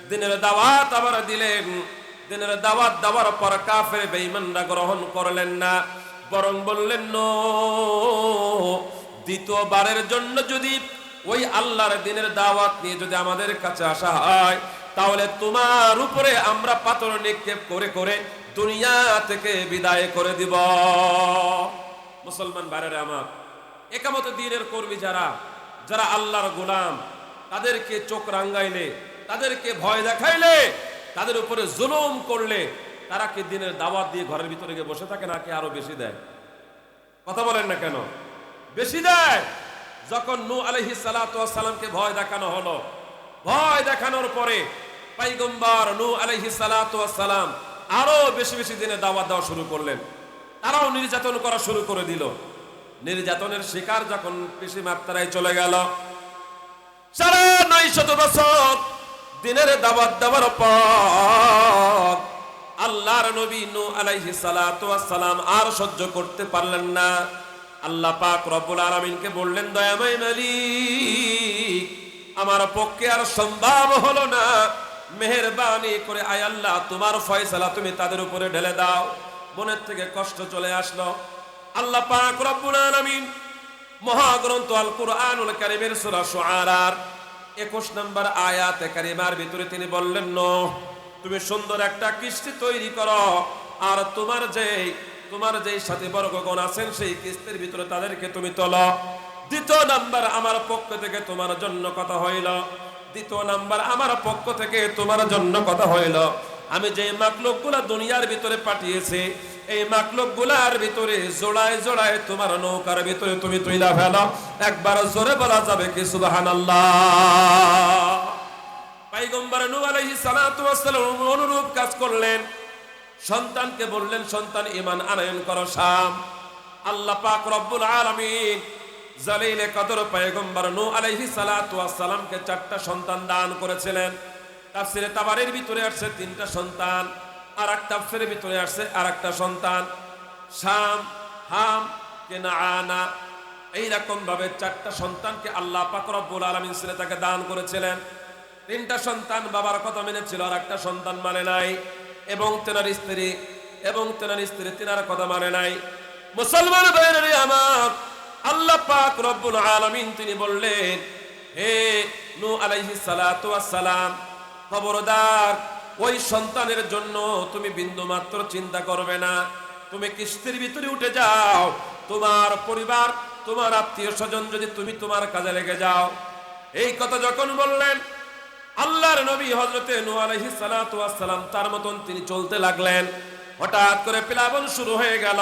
দ্বীনের দাওয়াত আবার দিলেন। দ্বীনের দাওয়াত দেওয়ার পর কাফের বেঈমানরা গ্রহণ করলেন না, বরং বললেন নূহ, দ্বিতীয়বারের জন্য যদি ওই আল্লাহর দ্বীনের দাওয়াত নিয়ে যদি আমাদের কাছে আসা হয়, তাহলে তোমার উপরে আমরা পাথর নিক্ষেপ করে করে দুনিয়া থেকে বিদায় করে দিব। মুসলমান ভাইরা আমার, একামত দ্বীনের কর্মী যারা যারা আল্লাহর গোলাম, তাদেরকে চোখ রাঙ্গাইলে, তাদেরকে ভয় দেখাইলে, তাদের উপরে জুলুম করলে তারা কি দ্বীনের দাওয়াত দিয়ে ঘরের ভিতরে গিয়ে বসে থাকে নাকি আরো বেশি দেয়? কথা বলেন না কেন? বেশি দেয়। যখন নূহ আলাইহিস সালাতু ওয়াস সালামকে ভয় দেখানো হলো, ভয় দেখানোর পরে পয়গম্বর নূহ আলাইহিস সালাতু ওয়াস সালাম আরো বেশি বেশি দিনে দাওয়াত দেওয়া শুরু করলেন। তারাও নির্যাতন করা শুরু করে দিল। নির্যাতনের শিকার যখন বেশি মাত্রায় চলে গেল, 950 বছর দিনের দাওয়াত দেওয়ার পর আল্লাহর নবী নূহ আলাইহিস সালাতু ওয়াস সালাম আর সহ্য করতে পারলেন না। আল্লাহ পাক রব্বুল আলামিনকে বললেন, দয়াময় মালিক, আমার পক্ষে আর সম্ভব হলো না, মেহেরবানি করে আয় আল্লাহ তোমার ফয়সালা তুমি তাদের উপরে ঢেলে দাও। মনের থেকে কষ্ট চলে আসলো। আল্লাহ পাক রব্বুল আলামিন মহাগ্রন্থ আল কুরআনুল কারীমের সূরা শুআরার 21 নম্বর আয়াতে কারিমার ভিতরে তিনি বললেন, নূহ, তুমি সুন্দর একটা কিস্তি তৈরি করো, আর তোমার যেই সাথী বর্গগণ আছেন সেই কিস্তির ভিতরে তাদেরকে তুমি তোলো। দ্বিতীয় নাম্বার আমার পক্ষ থেকে তোমার জন্য কথা হইল, দ্বিতীয় নাম্বার আমার পক্ষ থেকে তোমার জন্য কথা হইল, আমি যে মাখলুকগুলা দুনিয়ার ভিতরে পাঠিয়েছি, এই মাখলুকগুলার ভিতরে জোড়ায় জোড়ায় তোমার নৌকার ভিতরে তুমি তুইলা ফেলো। একবার জোরে বলা যাবে কি সুবহানাল্লাহ? পয়গম্বর নূহ আলাইহিস সালাতু ওয়াস সালাম অনুরূপ কাজ করলেন। সন্তানকে বললেন, সন্তান ঈমান আনয়ন করো শাম। আল্লাহ পাক রব্বুল আলামিন জালিলে কদর পয়গম্বর নূহ আলাইহিস সালাতু ওয়াস সালামকে 4টা সন্তান দান করেছিলেন। তাফসীরে তাবারির ভিতরে আসছে 3টা সন্তান, আর এক তাফসীরের ভিতরে আসছে আরেকটা সন্তান। শাম, হাম, কেনাআনা, এইরকম ভাবে 4টা সন্তানকে আল্লাহ পাক রব্বুল আলামিন ছেলেটাকে দান করেছিলেন। 3টা সন্তান বাবার কথা মেনেছিল, আর একটা সন্তান মানে নাই, এবং তেনার স্ত্রী তেনার কথা মানে নাই। মুসলমান ভাইরা আমার, আল্লাহ পাক রব্বুল আলামিন তিনি বললেন, হে নূহ আলাইহিস সালাতু ওয়াস সালাম, খবরদার ওই সন্তানের জন্য তুমি বিন্দু মাত্র চিন্তা করবে না। তুমি কিস্তির ভিতরে উঠে যাও, তোমার পরিবার, তোমার আত্মীয় স্বজন যদি তুমি তোমার কাজে লেগে যাও। এই কথা যখন বললেন, আল্লাহর নবী হযরতে নূহ আলাইহিস সালাতু ওয়াস সালাম তার মতন তিনি চলতে লাগলেন। হঠাৎ করে প্লাবন শুরু হয়ে গেল।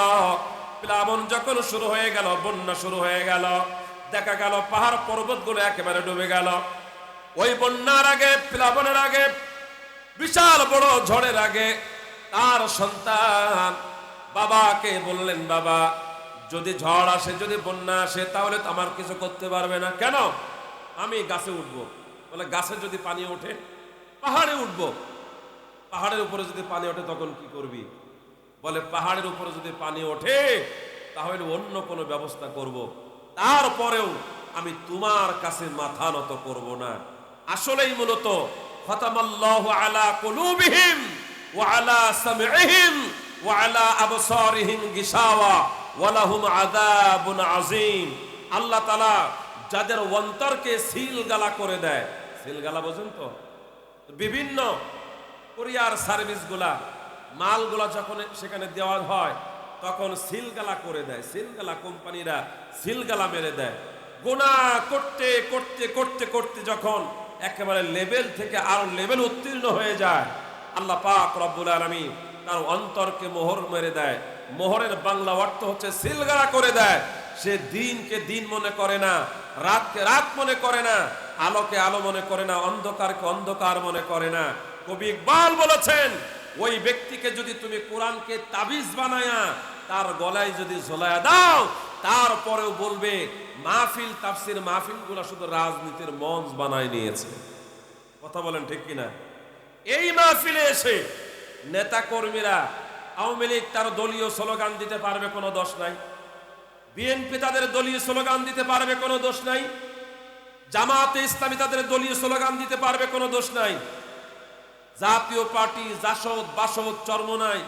প্লাবন যখন শুরু হয়ে গেল, বন্যা শুরু হয়ে গেল। দেখা গেল পাহাড় পর্বতগুলো একেবারে ডুবে গেল। ওই বন্যার আগে, প্লাবনের আগে, বিশাল বড় ঝড়ের আগে তার সন্তান বাবাকে বললেন, বাবা, যদি ঝড় আসে, যদি বন্যা আসে, তাহলে তো আমার কিছু করতে পারবে না। কেন? আমি গাছে উঠবো। বলে, গাছে যদি পানি ওঠে? পাহাড়ে উঠবো। পাহাড়ের উপরে যদি পানি ওঠে তখন কি করবি? বলে, পাহাড়ের উপরে যদি পানি ওঠে তাহলে অন্য কোনো ব্যবস্থা করব, তারপরেও আমি তোমার কাছে মাথা নত করব না। আসলেই মূলত খতামাল্লাহু আলা কুলুবিহিম ওয়া আলা সামঈহিম ওয়া আলা আবসারিহিম গিশাওয়া ওয়া লাহুম আযাবুন আযীম। আল্লাহ তাআলা যাদের অন্তরকে সিলগালা করে দেয়, সিলগালা বোঝেন তো? বিভিন্ন কুরিয়ার সার্ভিসগুলা, মালগুলা যখন সেখানে দেওয়া হয় তখন সিলগালা করে দেয়। সিলগালা কোম্পানিরা সিলগালা মেরে দেয়। গুনাহ করতে করতে করতে করতে যখন একেবারে লেভেল থেকে আরো লেভেল উত্তীর্ণ হয়ে যায়, আল্লাহ পাক রব্বুল আলামিন তার অন্তরকে মোহর মেরে দেয়। মোহরের বাংলা অর্থ হচ্ছে সিলগালা করে দেয়। সে দিনকে দিন মনে করে না, রাতকে রাত মনে করে না, আলোকে আলো মনে করে না, অন্ধকারকে অন্ধকার মনে করে না। কবি ইকবাল বলেছেন, ওই ব্যক্তিকে যদি তুমি কোরআনকে তাবিজ বানায়া তার গলায় যদি ঝোলায়া দাও, তারপরেও বলবে মাহফিল, তাফসির মাহফিলগুলো শুধু রাজনীতির মঞ্চ বানায় নিয়েছে। কথা বলেন ঠিক কিনা? এই মাহফিলে এসে নেতা কর্মীরা আওয়ামী লীগ তার দলীয় স্লোগান দিতে পারবে, কোনো দোষ নাই। বিএনপি তাদের দলীয় স্লোগান দিতে পারবে, কোনো দোষ নাই। জামাতে ইসলামী তাদের দলীয় স্লোগান দিতে পারবে, কোনো দোষ নাই। জাতীয় পার্টি জাসদ বাসদ চরমনাই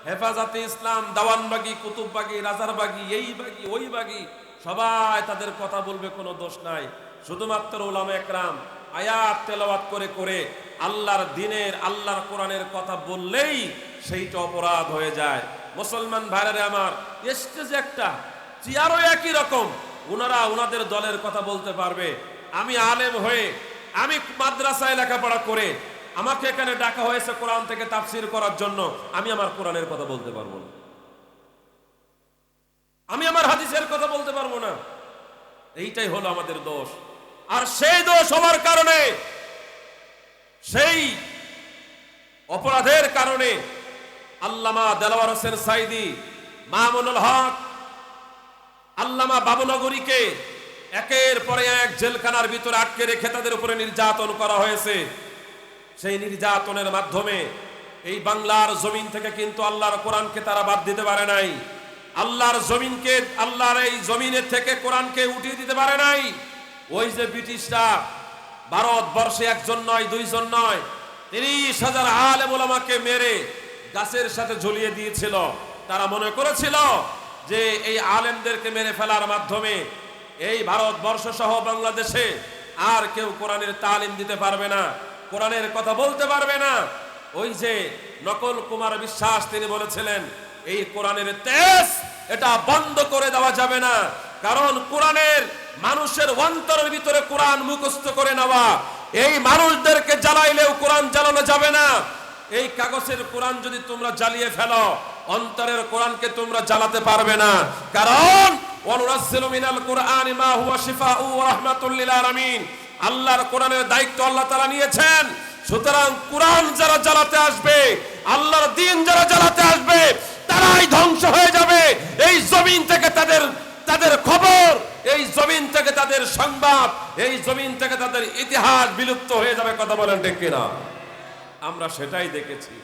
হেফাজতে ইসলাম দাওয়ানবাগি কুতুববাগি রাজারবাগি এই বাগি ওই বাগি সবাই তাদের কথা বলবে, কোনো দোষ নাই। শুধুমাত্র উলামা একরাম আয়াত তেলাওয়াত করে করে আল্লাহর দিনের আল্লাহর কোরআনের কথা বললেই সেইটা অপরাধ হয়ে যায়। মুসলমান ভাইরা আমার, স্টেজে একটা চেয়ারও একই রকম, ওনারা ওনাদের দলের কথা বলতে পারবে। আমি আলেম হয়ে, আমি মাদ্রাসায় লেখাপড়া করে, আমাকে এখানে ডাকা হয়েছে কোরআন থেকে তাফসীর করার জন্য, আমি আমার কোরআনের কথা বলতে পারবো না, আমি আমার হাদিসের কথা বলতে পারবো না। এইটাই হলো আমাদের দোষ। আর সেই দোষ হওয়ার কারণে, সেই অপরাধের কারণে আল্লামা দেলাওয়ার হোসেন সাইদি, মামুনুল হক, আল্লামা বাবুনগরীকে একের পরে এক জেলখানার ভিতরে আটকে রেখে তাদের উপরে নির্যাতন করা হয়েছে। সেই নির্যাতনের মাধ্যমে এই বাংলার জমিন থেকে কিন্তু আল্লাহর কোরআনকে তারা বাদ দিতে পারে নাই। আল্লাহর জমিনকে, আল্লাহর এই জমিনের থেকে কোরআনকে উঠিয়ে দিতে পারে নাই। ওই যে ব্রিটিশরা ভারতবর্ষে একজন নয় দুইজন নয় 30,000 আলেম ওলামাকে মেরে গাছের সাথে ঝুলিয়ে দিয়েছিল। তারা মনে করেছিল যে এই আলেমদেরকে মেরে ফেলার মাধ্যমে এই ভারতবর্ষ সহ বাংলাদেশে আর কেউ কোরআনের তালিম দিতে পারবে না, কোরআনের কথা বলতে পারবে না। ওই যে নকল কুমার বিশ্বাস তিনি বলেছিলেন এই কোরআনের তেজ এটা বন্ধ করে দেওয়া যাবে না, কারণ কোরআনের মানুষের অন্তরের ভিতরে কোরআন মুখস্থ করে নেওয়া, এই মানুষদেরকে জ্বালাইলেও কোরআন জ্বালানো যাবে না। এই কাগজের কোরআন যদি তোমরা জ্বালিয়ে ফেলো, অন্তরের কোরআনকে তোমরা জ্বালাতে পারবে না, কারণ ওয়ানুনাজ্জিলু মিনাল কুরআনি মা হুয়া শিফাউ ওয়া রাহমাতুল লিল আলামিন। আল্লাহর কোরআনের দায়িত্ব আল্লাহ তাআলা নিয়েছেন। সুতরাং কোরআন যারা জ্বালাতে আসবে, আল্লাহর দ্বীন যারা জ্বালাতে আসবে, তারাই ধ্বংস হয়ে যাবে। এই জমিন থেকে তাদের খবর, এই জমিন থেকে তাদের সংবাদ, এই জমিন থেকে তাদের ইতিহাস বিলুপ্ত হয়ে যাবে। কথা বলেন ঠিক কিনা? আমরা সেটাই দেখেছি,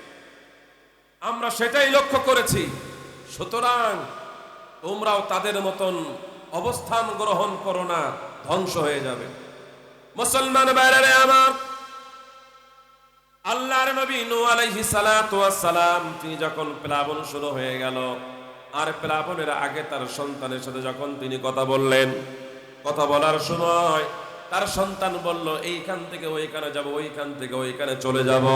আমরা সেটাই লক্ষ্য করেছি। সুতরাং তোমরাও তাদের মতন অবস্থান গ্রহণ করো না, ধ্বংস হয়ে যাবে। মুসলমান ভাইরা আমার, আল্লাহর নবী নূহ আলাইহিস সালাতু ওয়াস সালাম তিনি যখন প্লাবন শুরু হয়ে গেল, আর প্লাবনের আগে তার সন্তানের সাথে যখন তিনি কথা বললেন, কথা বলার সময় তার সন্তান বলল এইখান থেকে ওইখানে যাব, ওইখান থেকে ওইখানে চলে যাব।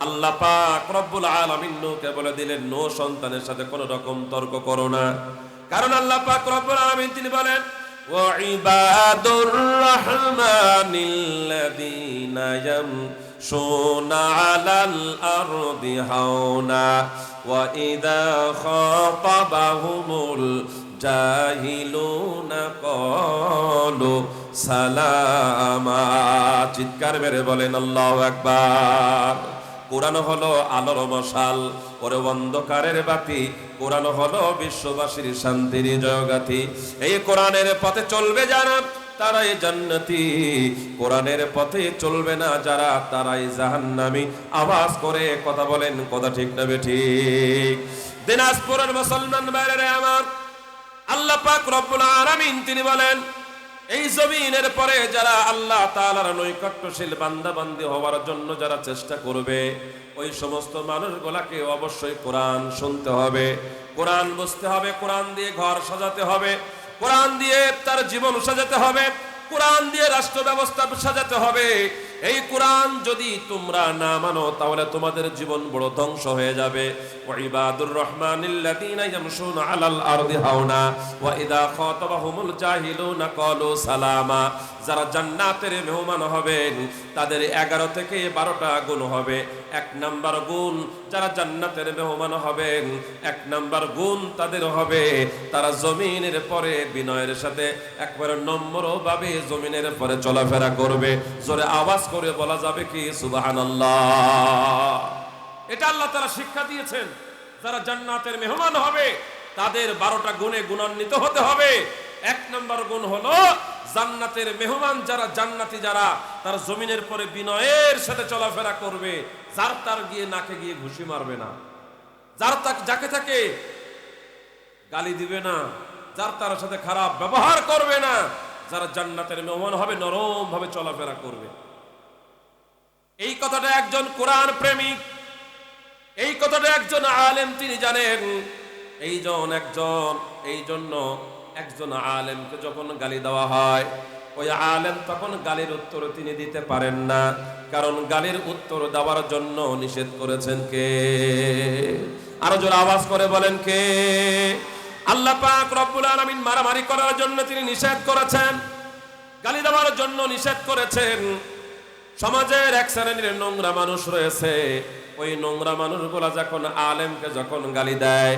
আল্লাহ পাক রব্বুল আলামিন নূহকে বলে দিলেন, নূহ সন্তানের সাথে কোনো রকম তর্ক করো না, কারণ আল্লাহ পাক রব্বুল আলামিন তিনি বলেন ওয়া ইবাদুর রাহমানিল্লাযীনা ইয়ামশুনা আলাল আরদি হাওনা ওয়া ইযা খাতাবাহুমুল জাহিলুনা ক্বালু সালামা। চিৎকার মেরে বলেন আল্লাহু আকবার। কোরআন হলো আলোর মশাল, ওরে অন্ধকারের বাতি। কোরআন হলো বিশ্ববাসীর শান্তির জয়গাথী। এই কোরআনের পথে চলবে যারা তারাই জান্নাতি, কোরআনের পথে চলবে না যারা তারাই জাহান্নামী। আওয়াজ করে কথা বলেন, কথা ঠিক না বেঠিক? দিনাজপুরের মুসলমান ভাইরা আমার, আল্লাহ পাক রব্বুল আলামিন তিনি বলেন এই জমিনের পরে যারা আল্লাহ তাআলার নৈকট্যশীল বান্দা বান্দি হওয়ার জন্য যারা চেষ্টা করবে, ওই সমস্ত মানুষগুলাকে অবশ্যই কোরআন শুনতে হবে, কোরআন বুঝতে হবে, কোরআন দিয়ে ঘর সাজাতে হবে, কোরআন দিয়ে তার জীবন সাজাতে হবে, কোরআন দিয়ে রাষ্ট্র ব্যবস্থা সাজাতে হবে। এই কোরআন যদি তোমরা না মানো তাহলে তোমাদের জীবন বড় ধ্বংস হয়ে যাবে। ওয়া ইবাদুর রহমানিল্লাযীনা ইয়ামশুনা আলাল আরদি হাওনা ওয়া ইযা খাতাবাহুমুল জাহিলুনা ক্বালু সালামা। যারা জান্নাতের মেহমান হবেন তাদের 11 থেকে 12টা গুণ হবে। 1 নাম্বার গুণ, যারা জান্নাতের মেহমান হবেন 1 নাম্বার গুণ তাদের হবে, তারা জমিনের পরে বিনয়ের সাথে একবারে নম্রভাবে জমিনের পরে চলাফেরা করবে। জোরে আওয়াজ করে বলা যাবে কি সুবহানাল্লাহ? এটা আল্লাহ তাআলা শিক্ষা দিয়েছেন। যারা জান্নাতের মেহমান হবে তাদের 12টা গুণে গুণান্বিত হতে হবে। 1 নম্বর গুণ হলো জান্নাতের মেহমান যারা, জান্নাতি যারা, তার জমিনের পরে বিনয়ের সাথে চলাফেরা করবে, যার তার গিয়ে নাকে গিয়ে ঘুষি মারবে না, যাকে তাকে গালি দিবে না, যার তার সাথে খারাপ ব্যবহার করবে না, যারা জান্নাতের মেহমান হবে নরম ভাবে চলাফেরা করবে। এই কথাটা একজন কোরআন প্রেমিক, এই কথাটা একজন আলেম তিনি জানেন। এই জন্য একজন আলেমকে যখন গালি দেওয়া হয়, ওই আলেম তখন গালির উত্তর তিনি দিতে পারেন না, কারণ গালির উত্তর দেওয়ার জন্য নিষেধ করেছেন কে? আরো জোরে আওয়াজ করে বলেন কে? আল্লাহ পাক রব্বুল আলামিন মারামারি করার জন্য তিনি নিষেধ করেছেন, গালি দেওয়ার জন্য নিষেধ করেছেন। সমাজের এক শ্রেণীর নোংরা মানুষ রয়েছে, ওই নোংরা মানুষগুলা যখন আলেমকে যখন গালি দেয়,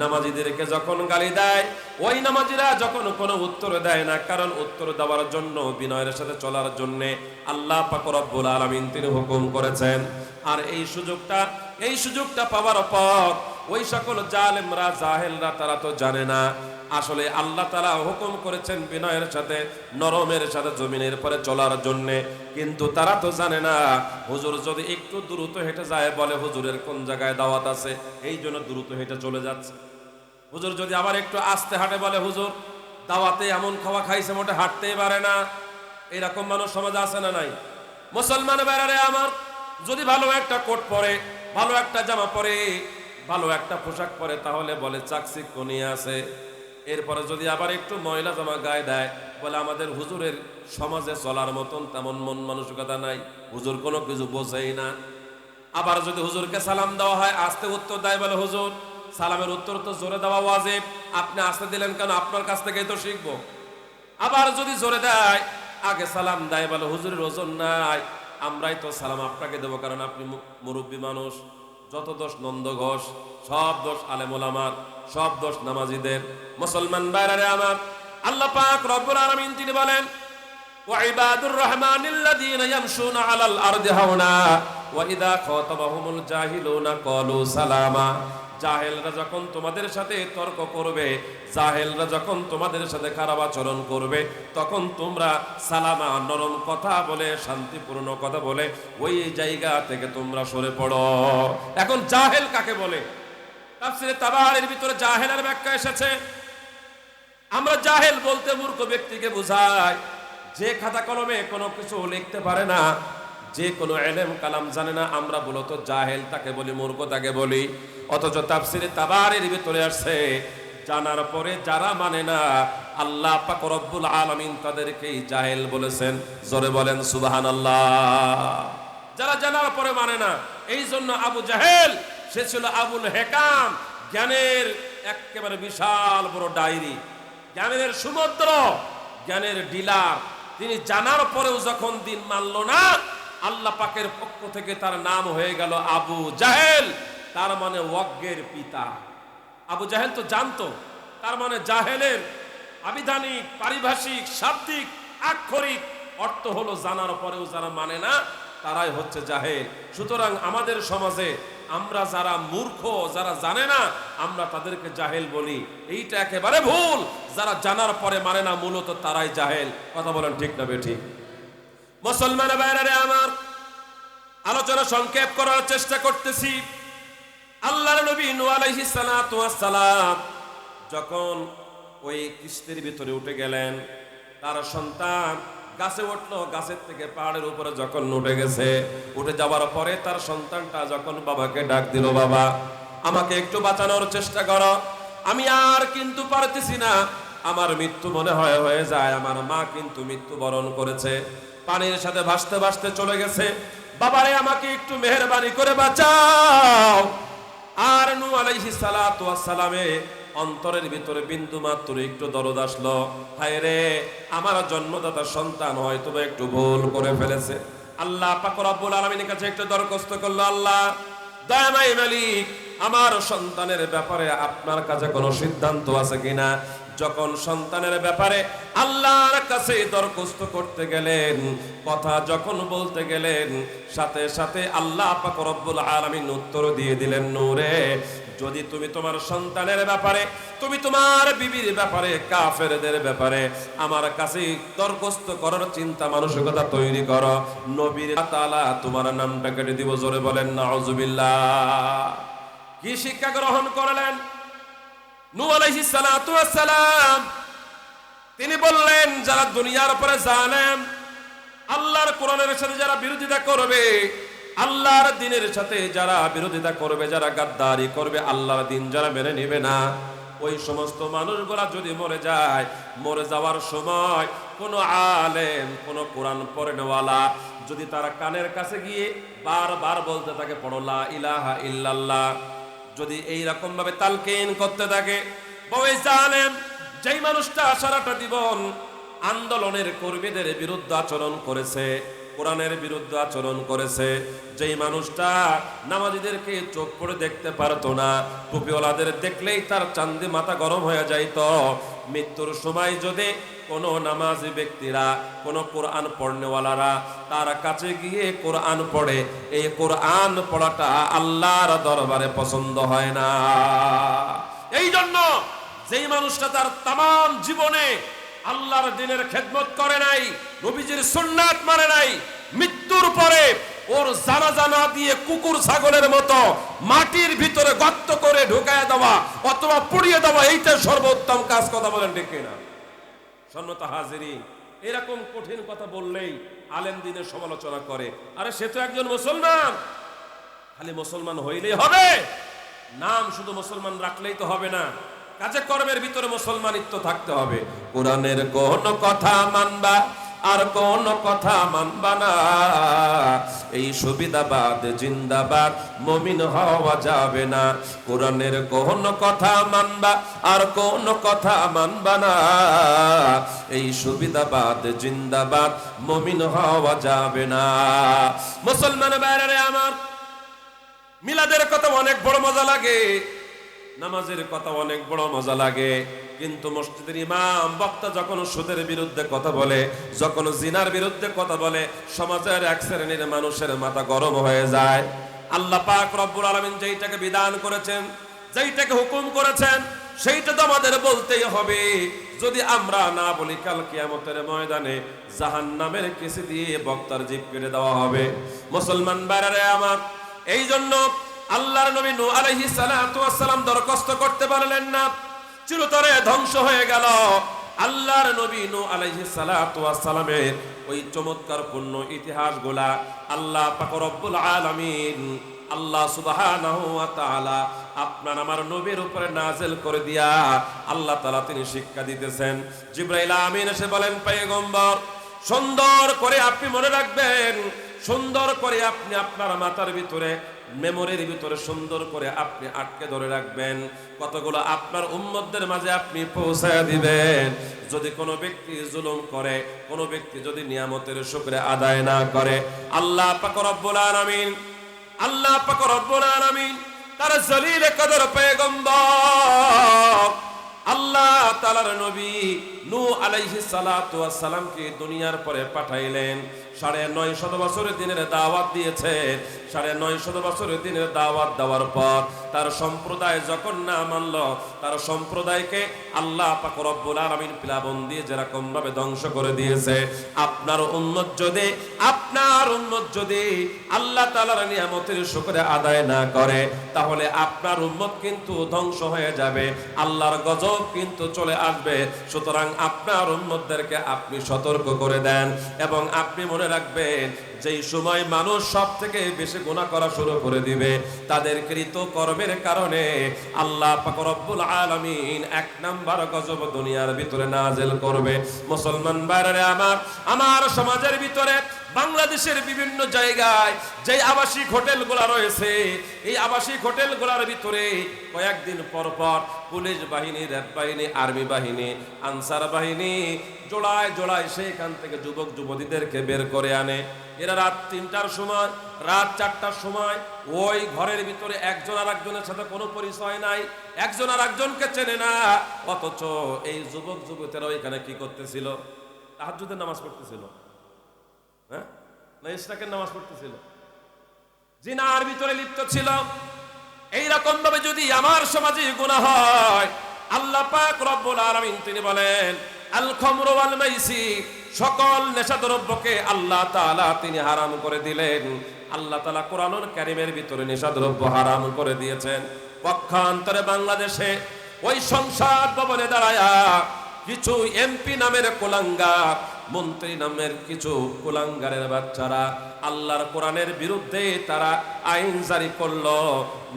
নামাজিদেরকে যখন গালি দেয়, ওই নামাজিরা যখন কোনো উত্তর দেয় না, কারণ উত্তর দেওয়ার জন্য বিনয়ের সাথে চলার জন্য আল্লাহ পাক রব্বুল আলামিন তিনি হুকুম করেছেন। আর এই সুযোগটা পাওয়ার পর ওই সকল জালেমরা জাহেলরা তারা তো জানে না আসলে আল্লাহ তাআলা হুকুম করেছেন বিনয়ের সাথে নরমের সাথে জমিনের পরে চলার জন্য, কিন্তু তারা তো জানে না হুজুর যদি একটু দ্রুত হেঁটে যায় বলে হুজুরের কোন জায়গায় দাওয়াত আছে, এই জন্য দ্রুত হেঁটে চলে যাচ্ছে। হুজুর যদি আবার একটু আস্তে হাঁটে বলে হুজুর দাওয়াতে এমন খাওয়া খাইছে মোটে হাঁটতেই পারে না। এরকম মানুষ সমাজে আছে না নাই? মুসলমান ভাইরা আমার, যদি ভালো একটা কোট পরে, ভালো একটা জামা পরে, ভালো একটা পোশাক পরে, তাহলে বলে চাকচিক্য নিয়ে আছে। এরপরে যদি আবার একটু ময়লা জামা গায়ে দেয় বলে আমাদের হুজুরের সমাজে চলার মতন তেমন মন মানসিকতা নাই, হুজুর কোনো কিছু বোঝেই না। আবার যদি হুজুরকে সালাম দেওয়া হয় আস্তে উত্তর দেয় বলে হুজুর সালামের উত্তর তো জোরে দেওয়া ওয়াজিব, আপনি আস্তে দিলেন কেন, আপনার কাছ থেকেই তো শিখবো। আবার যদি জোরে দেয় আগে সালাম দেয় বলে হুজুরের ওজন নাই, আমরাই তো সালাম আপনাকে দেবো কারণ আপনি মুরব্বী মানুষ। যত দোষ নন্দ ঘোষ, সব দোষ আলেম ওলামার, সব দোষ নামাজিদের। মুসলমান ভাইরা আমার, আল্লাহ পাক রব্বুল আলামিন তিনি বলেন ওয়া ইবাদুর রহমানিল্লাযীনা ইয়ামশুনা আলাল আরদি হাওনা ওয়া ইযা খাতাবাহুমুল জাহিলুনা ক্বালু সালামা। জাহেলরা যখন তোমাদের সাথে তর্ক করবে, জাহেলরা যখন তোমাদের সাথে খারাপ আচরণ করবে, তখন তোমরা সালামা নরম কথা বলে, শান্তিপূর্ণ কথা বলে ওই জায়গা থেকে তোমরা সরে পড়ো। এখন জাহেল কাকে বলে? তাফসীরে তাবারীর ভিতরে জাহেলের ব্যাখ্যা এসেছে। আমরা জাহেল বলতে মূর্খ ব্যক্তিকে বোঝায়, যে খাতা কলমে কোনো কিছু লিখতে পারে না, যে কোনো ইলম কালাম জানে না, আমরা মূলত জাহেল তাকে বলি, মূর্খ তাকে বলি। অথচ তাফসীরে তাবারীর ভিতরে আসছে জানার পরে যারা মানে না, আল্লাহ পাক রব্বুল আলামিন তাদেরকেই জাহেল বলেছেন। জোরে বলেন সুবহানাল্লাহ। যারা জানার পরে মানে না, এই জন্য আবু জাহেল সে ছিল আবুল হেকাম, জ্ঞানের একেবারে বিশাল বড় ডায়েরি, জ্ঞানের সমুদ্র, জ্ঞানের ডিলার। তিনি জানার পরেও যখন দিন মানল না, আল্লাহ পাকের পক্ষ থেকে তার নাম হয়ে গেল আবু জাহেল, তার মানে অজ্ঞের পিতা। আবু জাহেল তো জানতো, তার মানে জাহেলের আবিধানিক, পারিভাষিক, শাব্দিক, আক্ষরিক অর্থ হলো জানার পরেও যারা মানে না তারাই হচ্ছে জাহেল। সুতরাং আমাদের সমাজে আমরা যারা মূর্খ, যারা জানে না, আমরা তাদেরকে জাহেল বলি, এইটা একেবারে ভুল। যারা জানার পরে মানে না মূলত তারাই জাহেল। কথা বলেন ঠিক না বেঠিক? মুসলমান ভাইরা আমার, আলোচনা সংক্ষেপ করার চেষ্টা করতেছি। আল্লাহর নবী নূহ আলাইহিস সালাতু ওয়াস সালাম যখন ওই কিস্তির ভিতরে উঠে গেলেন, তার সন্তান গাছে উঠলো, গাছের থেকে পাহাড়ের উপরে যখন উঠে গেছে, উঠে যাওয়ার পরে তার সন্তানটা যখন বাবাকে ডাক দিল, বাবা আমাকে একটু বাঁচানোর চেষ্টা করো, আমি আর কিন্তু পারতেছি না, আমার মৃত্যু মনে হয় হয়ে যায়, আমার মা কিন্তু মৃত্যুবরণ করেছে, পানির সাথে ভাসতে ভাসতে চলে গেছে, বাবারে আমাকে একটু মেহেরবানি করে বাঁচাও। আর নূহ আলাইহিস সালাতু ওয়াস সালামে অন্তরের ভিতরে বিন্দু মাত্র একটু দরদ আসলো, হায় রে আমার জন্মদাতা সন্তান হয়তো একটু ভুল করে ফেলেছে। আল্লাহ পাক রব্বুল আলামিনের কাছে একটু দরখাস্ত করলো, আল্লাহ দয়াময় মালিক, আমার সন্তানের ব্যাপারে আপনার কাছে কোনো সিদ্ধান্ত আছে কিনা? যখন সন্তানের ব্যাপারে আল্লাহর কাছে দরখাস্ত করতে গেলেন, কথা যখন বলতে গেলেন, সাথে সাথে আল্লাহ পাক রব্বুল আলামিন উত্তর দিয়ে দিলেন, নূরে যদি তুমি তোমার সন্তানের ব্যাপারে, তুমি তোমার বিবির ব্যাপারে, কাফেরদের ব্যাপারে আমার কাছে দরখাস্ত করার চিন্তা মানসিকতা তৈরি করো, নবীর তাআলা তোমার নামটা কেটে দিব। জোরে বলেন নাউজুবিল্লাহ। কি শিক্ষা গ্রহণ করলেন? নূহ আলাইহিস সালাতু ওয়াস সালাম তিনি বললেন, যারা দুনিয়ার উপরে জালেম, আল্লাহর কোরআনের সাথে যারা বিরোধিতা করবে, আল্লাহর দ্বীনের সাথে যারা বিরোধিতা করবে, যারা গাদ্দারি করবে, আল্লাহর দ্বীন যারা মেনে নেবে না, ওই সমস্ত মানুষগুলা যদি মরে যায়, মরে যাওয়ার সময় কোন আলেম, কোন কোরআন পড়নেওয়ালা যদি তারা কানের কাছে গিয়ে বারবার বলতে থাকে, পড়ো লা ইলাহা ইল্লাল্লাহ, যদি এইরকম ভাবে তালকিন করতে থাকে, ওই জালেম যেই মানুষটা সারাটা জীবন আন্দোলনের কর্মীদের বিরুদ্ধে আচরণ করেছে, কোরআনের বিরুদ্ধে আচরণ করেছে, যেই মানুষটা নামাজীদেরকে চোখ পড়ে দেখতে পারতো না, টুপিওয়ালাদের দেখলেই তার চান্দি মাথা গরম হয়ে যাইত, মৃত্যুর সময় যদি কোনো নামাজি ব্যক্তিরা, কোনো কোরআন পড়নেওয়ালারা তার কাছে গিয়ে কোরআন পড়ে, এই কোরআন পড়াটা আল্লাহর দরবারে পছন্দ হয় না। এই জন্য যেই মানুষটা তার তামাম জীবনে আল্লাহর দ্বীনের খেদমত করে নাই, নবীজির সুন্নাত মানে নাই, মৃত্যুর পরে ওর জানাজা না দিয়ে কুকুর ছাগলের মতো মাটির ভিতরে গর্ত করে ঢুকায় দেওয়া অথবা পুড়িয়ে দেওয়া, এইটা সর্বোত্তম কাজ। কথা বলেন ঠিক কিনা? সম্মানিত হাজিরিন, এরকম কঠিন কথা বললেই আলেম দ্বীনের সমালোচনা করে। আরে সে তো একজন মুসলমান, খালি মুসলমান হইলেই হবে? নাম শুধু মুসলমান রাখলেই তো হবে না, কাজে কর্মের ভিতরে মুসলমানিত্ব থাকতে হবে। কোরআনের কোন কথা মানবা আর কোন কথা মানবা না, এই সুবিধাবাদ জিন্দাবাদ, মুমিন হওয়া যাবে না। কোরআনের কোন কথা মানবা আর কোন কথা মানবা না, এই সুবিধাবাদ জিন্দাবাদ, মুমিন হওয়া যাবে না। মুসলমান ভাইরা আমার, মিলাদের কথা অনেক বড় মজা লাগে, নামাজের কথা অনেক বড় মজা লাগে, কিন্তু মসজিদের ইমাম বক্তা যখন সুদের বিরুদ্ধে কথা বলে, যখন জিনার বিরুদ্ধে কথা বলে, সমাজের এক শ্রেণীর মানুষের মাথা গরম হয়ে যায়। আল্লাহ পাক রব্বুল আলামিন যেইটাকে বিধান করেছেন, যেইটাকে হুকুম করেছেন, সেইটা তো আমাদের বলতেই হবে। যদি আমরা না বলি, কাল কিয়ামতের ময়দানে জাহান্নামের কেসি দিয়ে বক্তার জিভ কেটে দেওয়া হবে। মুসলমান ভাইরা আমার, এই জন্য আল্লাহর নবী নূহ আলাইহিস সালাতু ওয়াস সালাম দরখাস্ত করতে পারলেন না, চিরতরে ধ্বংস হয়ে গেল। আল্লাহর নবী নূহ আলাইহিস সালাতু ওয়াস সালামের ওই চমৎকার পূর্ণ ইতিহাসগুলা আল্লাহ পাক রব্বুল আলামিন, আল্লাহ সুবহানাহু ওয়া তাআলা আপনার আমার নবীর উপরে নাযিল করে দিয়া আল্লাহ তাআলা তিনি শিক্ষা দিতেছেন। জিবরাইল আমিন এসে বলেন, পয়গম্বর সুন্দর করে আপনি মনে রাখবেন, সুন্দর করে আপনি আপনার মাথার ভিতরে, মেমোরির ভিতরে সুন্দর করে আপনি আটকে ধরে রাখবেন, কতগুলো আপনার উম্মতদের মাঝে আপনি পৌঁছায় দিবেন। যদি কোনো ব্যক্তি জুলুম করে, কোনো ব্যক্তি যদি নিয়ামতের শুকরিয়া আদায় না করে, আল্লাহ পাক রব্বুল আলামিন, আল্লাহ পাক রব্বুল আলামিন তার জলিল কদর পয়গম্বর আল্লাহ তাআলার নবী নূহ আলাইহিস সালাতু ওয়াস সালামকে দুনিয়ার পরে পাঠাইলেন। 950 বছরের দিনের দাওয়াত দিয়েছে। 950 বছরের দিনের দাওয়াত দেওয়ার পর তার সম্প্রদায় যখন না মানল, তার সম্প্রদায়কে আল্লাহ পাক রব্বুল আলামিন প্লাবন দিয়ে যেরকম ভাবে ধ্বংস করে দিয়েছে, আপনার উম্মত যদি আল্লাহ তাআলার নিয়ামতের শুকরিয়া আদায় না করে, তাহলে আপনার উম্মত কিন্তু ধ্বংস হয়ে যাবে, আল্লাহর গজব কিন্তু চলে আসবে। সুতরাং আপনার উম্মতদেরকে আপনি সতর্ক করে দেন, এবং আপনি মনে রাখবেন, যেই সময় মানুষ সব থেকে বেশি গুনাহ করা শুরু করে দিবে, তাদের কৃত কর্মের কারণে আল্লাহ পাক রব্বুল আলামিন 1 নাম্বার গজব দুনিয়ার ভিতরে নাযিল করবে। মুসলমান ভাইরা আমার সমাজের ভিতরে, বাংলাদেশের বিভিন্ন জায়গায় যে আবাসিক হোটেলগুলো রয়েছে, এই আবাসিক হোটেলগুলোর ভিতরে কয়েকদিন পর পর পুলিশ বাহিনী, র্যাব বাহিনী, আর্মি বাহিনী, আনসার বাহিনী জোড়ায় জোড়ায় সেখান থেকে যুবক যুবতীদেরকে বের করে আনে। এরা রাত 3টার সময়, রাত 4টার সময় ওই ঘরের ভিতরে একজন আর একজনের সাথে কোনো পরিচয় নাই, একজন আর একজনকে চেনে না, অথচ এই যুবক যুবতীরা ওইখানে কি করতেছিল? তাহাজ্জুদের নামাজ পড়তেছিল, হ্যাঁ না ইশরাকের নামাজ পড়তেছিল, জিনার ভিতরে লিপ্ত ছিল। এইরকম ভাবে যদি আমার সমাজে গুনাহ হয়, আল্লাহ পাক রব্বুল আলামিন তিনি বলেন, আল খামরু ওয়াল মাইসির, সকল নেশাদ্রব্যকে আল্লাহ তাআলা তিনি হারাম করে দিলেন। আল্লাহ তাআলা কোরআনুল কারীমের ভিতরে নেশাদ্রব্য হারাম করে দিয়েছেন। পক্ষান্তরে বাংলাদেশে ওই সংসদ ভবনে দাঁড়ায়া কিছু এমপি নামের কুলাঙ্গার, মন্ত্রী নামের কিছু কুলাঙ্গারের বাচ্চারা আল্লাহর কোরআনের বিরুদ্ধে তারা আইন জারি করলো।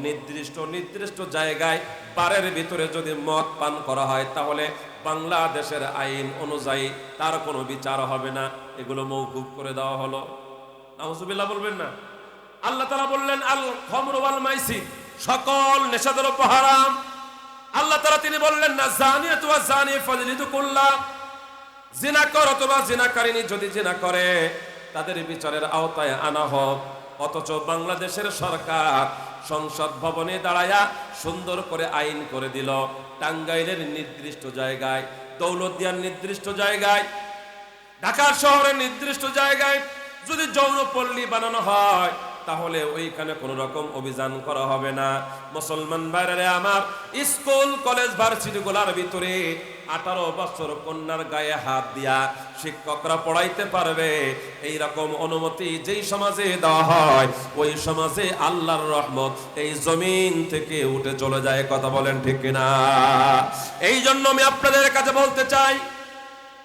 নির্দিষ্ট জায়গায় বারের ভিতরে যদি মদ পান করা হয় তাহলে বাংলাদেশের আইন অনুযায়ী তার কোনো বিচার হবে না, এগুলো মওকুফ করে দেওয়া হলো। নাউজুবিল্লাহ বলবেন না। আল্লাহ তাআলা বললেন আল খামরু ওয়াল মাইসির, সকল নেশাদ্রব্য হারাম। আল্লাহ তাআলা তিনি বললেন না জানিয়াতু ওয়া জানি ফাজলিদু কুল্লা, জিনাকর অথবা জিনাকারিনী যদি জিনা করে তাদের বিচারের আওতায় আনা হোক। অথচ বাংলাদেশের সরকার সংসদ ভবনে দাঁড়ায়া সুন্দর করে আইন করে দিল, টাঙ্গাইলের নির্দিষ্ট জায়গায়, দৌলতদিয়ার নির্দিষ্ট জায়গায়, ঢাকা শহরের নির্দিষ্ট জায়গায় যদি যৌনপল্লী বানানো হয় তাহলে ওইখানে কোনো রকম অভিযান করা হবে না। মুসলমান ভাইরা আমার, স্কুল কলেজ ভার্সিটি গুলার ভিতরে 18 বছর কন্যার গায়ে হাত দিয়া শিক্ষকরা পড়াইতে পারবে, এই রকম অনুমতি যেই সমাজে দেওয়া হয় ওই সমাজে আল্লাহর রহমত এই জমিন থেকে উঠে চলে যায়। কথা বলেন ঠিক কিনা? এই জন্য আমি আপনাদের কাছে বলতে চাই,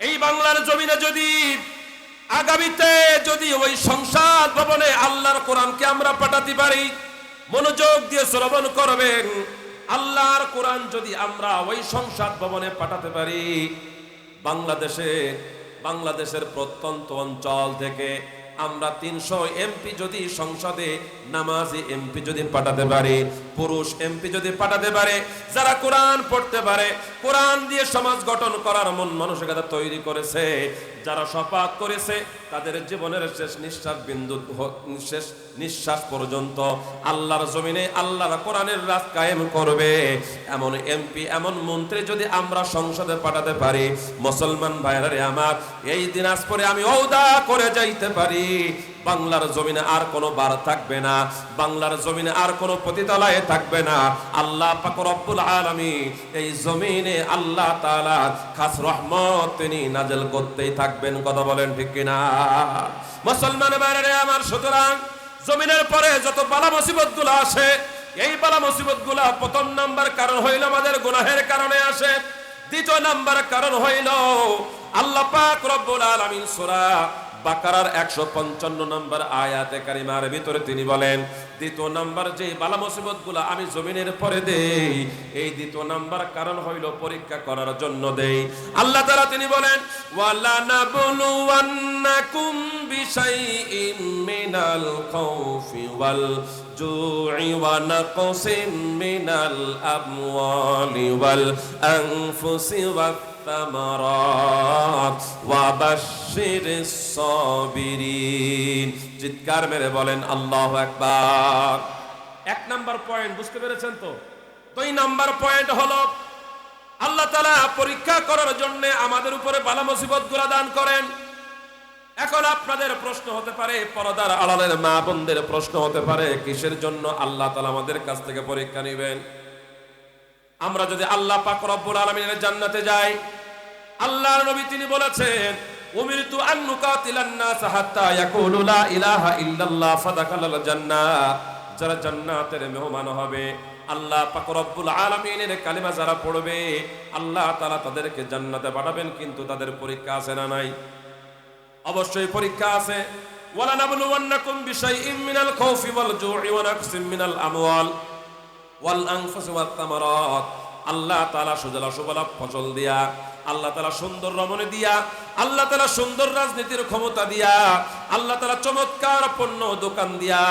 এই বাংলার জমিনে যদি আগামীতে যদি ওই সংসদ ভবনে আল্লাহর কোরআনকে আমরা পাঠাতে পারি, মনোযোগ দিয়ে শ্রবণ করবেন, আল্লাহর কোরআন যদি আমরা ওই সংসদ ভবনে পাঠাতে পারি, বাংলাদেশের প্রত্যন্ত অঞ্চল থেকে আমরা 300 এমপি যদি সংসদে নামাজি এমপি যদি পাঠাতে পারি, পুরুষ এমপি যদি পাঠাতে পারে, যারা কোরআন পড়তে পারে, কোরআন দিয়ে সমাজ গঠন করার মন মানসিকতা তৈরি করেছে, যারা শপথ করেছে তাদের জীবনের শেষ নিঃশ্বাস পর্যন্ত আল্লাহর জমিনে আল্লাহর কোরআনের রাজ কায়েম করবে, এমন এমপি এমন মন্ত্রী যদি আমরা সংসদে পাঠাতে পারি, মুসলমান ভাইরা আমার, এই দিনাজপুরে আমি ওয়াদা করে যাইতে পারি বাংলার জমিনে আর কোনো বার থাকবে না, বাংলার জমিনে আর কোনো পতিতালয়ে থাকবে না। আল্লাহ পাক রব্বুল আলামিন এই জমিনে আল্লাহ তাআলা খাস রহমত তিনি নাযিল করতেই থাকবেন। কথা বলেন ঠিক কিনা? মুসলমান ভাইরা আমার, সুতরাং জমিনের পরে যত বালা মুসিবতগুলো আসে, এই বালা মুসিবতগুলো প্রথম নাম্বার কারণ হইল আমাদের গুনাহের কারণে আসে, দ্বিতীয় নাম্বার কারণ হইল আল্লাহ পাক রব্বুল আলামিন সূরা বাকারার 155 নম্বর আয়াতে কারিমার ভিতরে তিনি বলেন, দ্বিতীয় নাম্বার যে বালা মুসিবতগুলো আমি জমিনের পরে দেই, এই দ্বিতীয় নাম্বার কারণ হইল পরীক্ষা করার জন্য দেই। আল্লাহ তাআলা তিনি বলেন, ওয়ালা নাবলুওয়ান্নাকুম বিশাইইম মিনাল খাউফি ওয়াল জুই ওয়া নাকসিম মিনাল আমওয়ালি ওয়াল আনফুসি ওয়াত চিৎকার মেরে বলেন আল্লাহু আকবার। 1 নাম্বার পয়েন্ট বুঝতে পেরেছেন তো? 2 নাম্বার পয়েন্ট হলো আল্লাহ তাআলা পরীক্ষা করার জন্য আমাদের উপরে বালা মুসিবতগুলো দান করেন। এখন আপনাদের প্রশ্ন হতে পারে, পর্দার আড়ালের মা বোনদের প্রশ্ন হতে পারে, কিসের জন্য আল্লাহ তাআলা আমাদের কাছ থেকে পরীক্ষা নেবেন? আমরা যদি আল্লাহ পাক রব্বুল আলামিনের জান্নাতে যাই, আল্লাহর নবী তিনি বলেছেন, উমিরতু আন নুকাতিলান নাস হাত্তা ইয়াকুলু লা ইলাহা ইল্লাল্লাহ ফাদাখালাল জান্নাহ। যারা জান্নাতের মেহমান হবে, আল্লাহ পাক রব্বুল আলামিনের কালিমা যারা পড়বে, আল্লাহ তাআলা তাদেরকে জান্নাতে পাঠাবেন। কিন্তু তাদের পরীক্ষা আছে না নাই? অবশ্যই পরীক্ষা আছে। ওয়ালা নাবলুওয়ান্নাকুম বিশাইইম মিনাল খাউফি ওয়াল জুই ওয়া নাকসিম মিনাল আমওয়াল ওয়াল আনফুসি ওয়াত তামারাত। আল্লাহ তাআলা সুজলা সুফলা ফসল দিয়া, আল্লাহ তাআলা সুন্দর রমণী দিয়া, আল্লাহ তাআলা সুন্দর রাজনীতির ক্ষমতা দিয়া, আল্লাহ তাআলা চমৎকার পণ্য দোকান দিয়া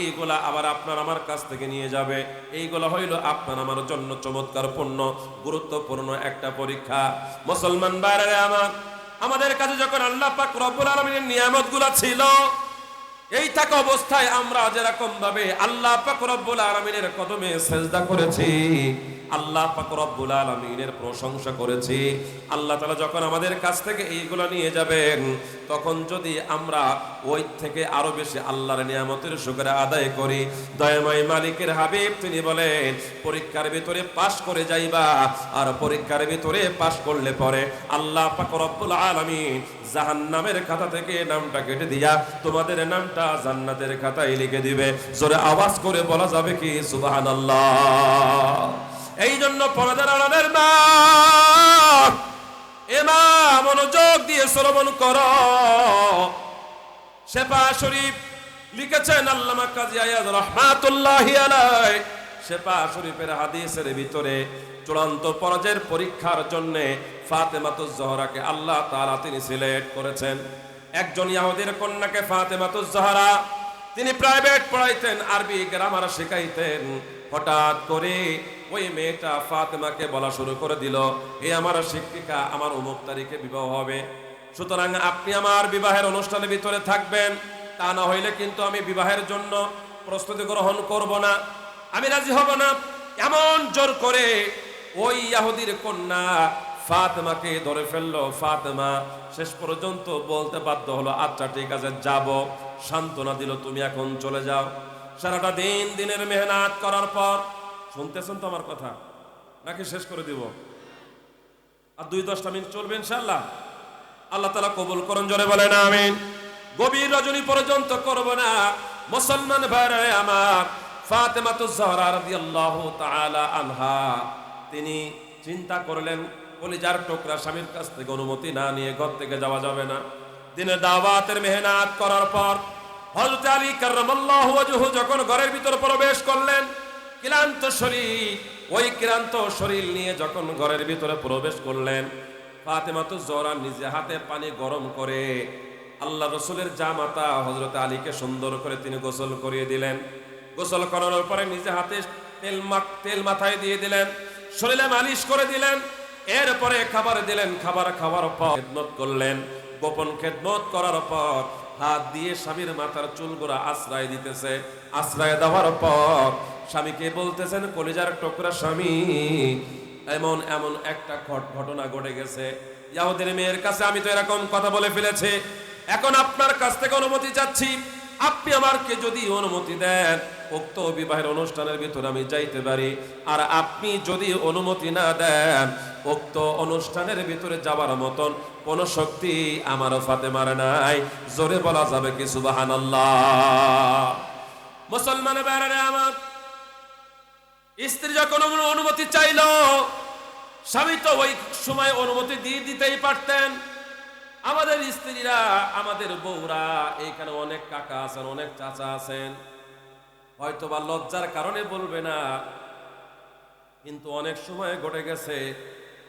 এইগুলা আবার আপনার আমার কাছ থেকে নিয়ে যাবে। এইগুলা হইল আপনার আমার জন্য চমৎকার পণ্য, গুরুত্বপূর্ণ একটা পরীক্ষা। মুসলমান ভাইরা আমার, আমাদের কাছে যখন আল্লাহ পাক রব্বুল আলামিনের নিয়ামতগুলো ছিল, এই থাকা অবস্থায় আমরা যেরকম ভাবে আল্লাহ পাক রব্বুল আলামিনের কদমে সেজদা করেছি, আল্লাহ পাক রব্বুল আলামিনের প্রশংসা করেছি। আল্লাহ তাআলা যখন আমাদের কাছ থেকে এইগুলো নিয়ে যাবেন, তখন যদি আমরা ওই থেকে আরো বেশি আল্লাহর নিয়ামতের শুকর আদায় করি, দয়াময় মালিকের হাবিব তিনি বলেন, পরীক্ষার ভিতরে পাশ করে যাইবা, আর পরীক্ষার ভিতরে পাশ করলে পরে আল্লাহ পাক রব্বুল আলামিন জাহান্নামের খাতা থেকে নামটা কেটে দিয়া তোমাদের নামটা জান্নাতের খাতায় লিখে দিবে। জোরে আওয়াজ করে বলা যাবে কি সুবহানাল্লাহ? এই জন্য পর্দার আড়ালের মা, এমা মনোযোগ দিয়ে শ্রবণ করো। শেফা শরীফ লিখেছেন আল্লামা কাজী আয়াজ রাহমাতুল্লাহি আলাইহি, শেফা শরীফের হাদিসের ভিতরে চূড়ান্ত পর্যায়ের পরীক্ষার জন্য ফাতেমাতুজ জোহরাকে আল্লাহ তাআলা তিনি সিলেক্ট করেছেন। একজন ইহুদির কন্যাকে ফাতেমাতুজ জোহরা, তিনি প্রাইভেট পড়াইতেন, আরবি গ্রামার শেখাইতেন। হঠাৎ করে ওই মেয়েটা ফাতেমাকে বলা শুরু করে দিল, এ আমার শিক্ষিকা, আমার অমুক তারিখে বিবাহ হবে, সুতরাং আপনি আমার বিবাহের অনুষ্ঠানের ভিতরে থাকবেন, তা না হইলে কিন্তু আমি বিবাহের জন্য প্রস্তুতি গ্রহণ করব না, আমি রাজি হব না। এমন জোর করে ওই ইহুদির কন্যা ফাতেমাকে ধরে ফেললো। ফাতেমা শেষ পর্যন্ত বলতে বাধ্য হলো, আচ্ছা ঠিক আছে যাব। সান্ত্বনা দিল, তুমি এখন চলে যাও। সারাটা দিন দিনের মেহনত করার পর, শুনতেছেন তো আমার কথা নাকি শেষ করে দিব? আর 2-10 মিনিট চলবে ইনশাআল্লাহ। আল্লাহ তাআলা কবুল করুন, জোরে বলেন আমিন। গভীর রজনী পর্যন্ত করব না মুসলমান ভাইরা আমার। ফাতেমাতুজ জোহরা রাদিয়াল্লাহু তাআলা আনহা তিনি চিন্তা করলেন, কলিজার টুকরা স্বামীর কাছ থেকে অনুমতি না নিয়ে ঘর থেকে যাওয়া যাবে না। দিনে দাওয়াতের মেহনত করার পর হযরত আলী কাররামাল্লাহু ওয়াজহু যখন ঘরের ভিতর প্রবেশ করলেন, ক্লান্ত শরীর, ওই ক্লান্ত শরীর নিয়ে যখন ঘরের ভিতরে প্রবেশ করলেন, ফাতেমাতুজ জোহরা নিজে হাতে পানি গরম করে আল্লাহ রাসূলের জামাতা হযরত আলীকে সুন্দর করে তিনি গোসল করিয়ে দিলেন। গোসল করানোর পরে নিজে হাতে তেল মাথায় দিয়ে দিলেন, শরীরে মালিশ করে দিলেন, এরপরে খাবার দিলেন। খাবার খাওয়ার পর খেদমত করলেন। গোপন খেদমত করার পর হাত দিয়ে স্বামীর মাথার চুলগুলো আশ্রয় দিতেছে। আশ্রয় দেওয়ার পর স্বামীকে বলতেছেন, কলিজার টুকরা স্বামী, এমন এমন একটা ঘটনা ঘটে গেছে, ইহুদির মেয়ের কাছে আমি তো এরকম কথা বলে ফেলেছি, এখন আপনার কাছ থেকে অনুমতি চাচ্ছি। আপনি আমাকে যদি অনুমতি দেন, উক্ত বিবাহের অনুষ্ঠানের ভিতরে আমি যাইতে পারি। আর আপনি যদি অনুমতি না দেন, উক্ত অনুষ্ঠানের ভিতরে যাওয়ার মতন কোন শক্তি আমার ফাতেমার নাই। জোরে বলা যাবে কি সুবহানাল্লাহ? মুসলমান ভাইরা আমার, স্ত্রী যখন অনুমতি চাইল, স্বামী তো ওই সময় অনুমতি দিয়ে দিতেই পারতেন। আমাদের স্ত্রীরা, আমাদের বউরা, এইখানে অনেক কাকা আছেন, অনেক চাচা আছেন, হয়তো বা লজ্জার কারণে বলবে না, কিন্তু অনেক সময় ঘটে গেছে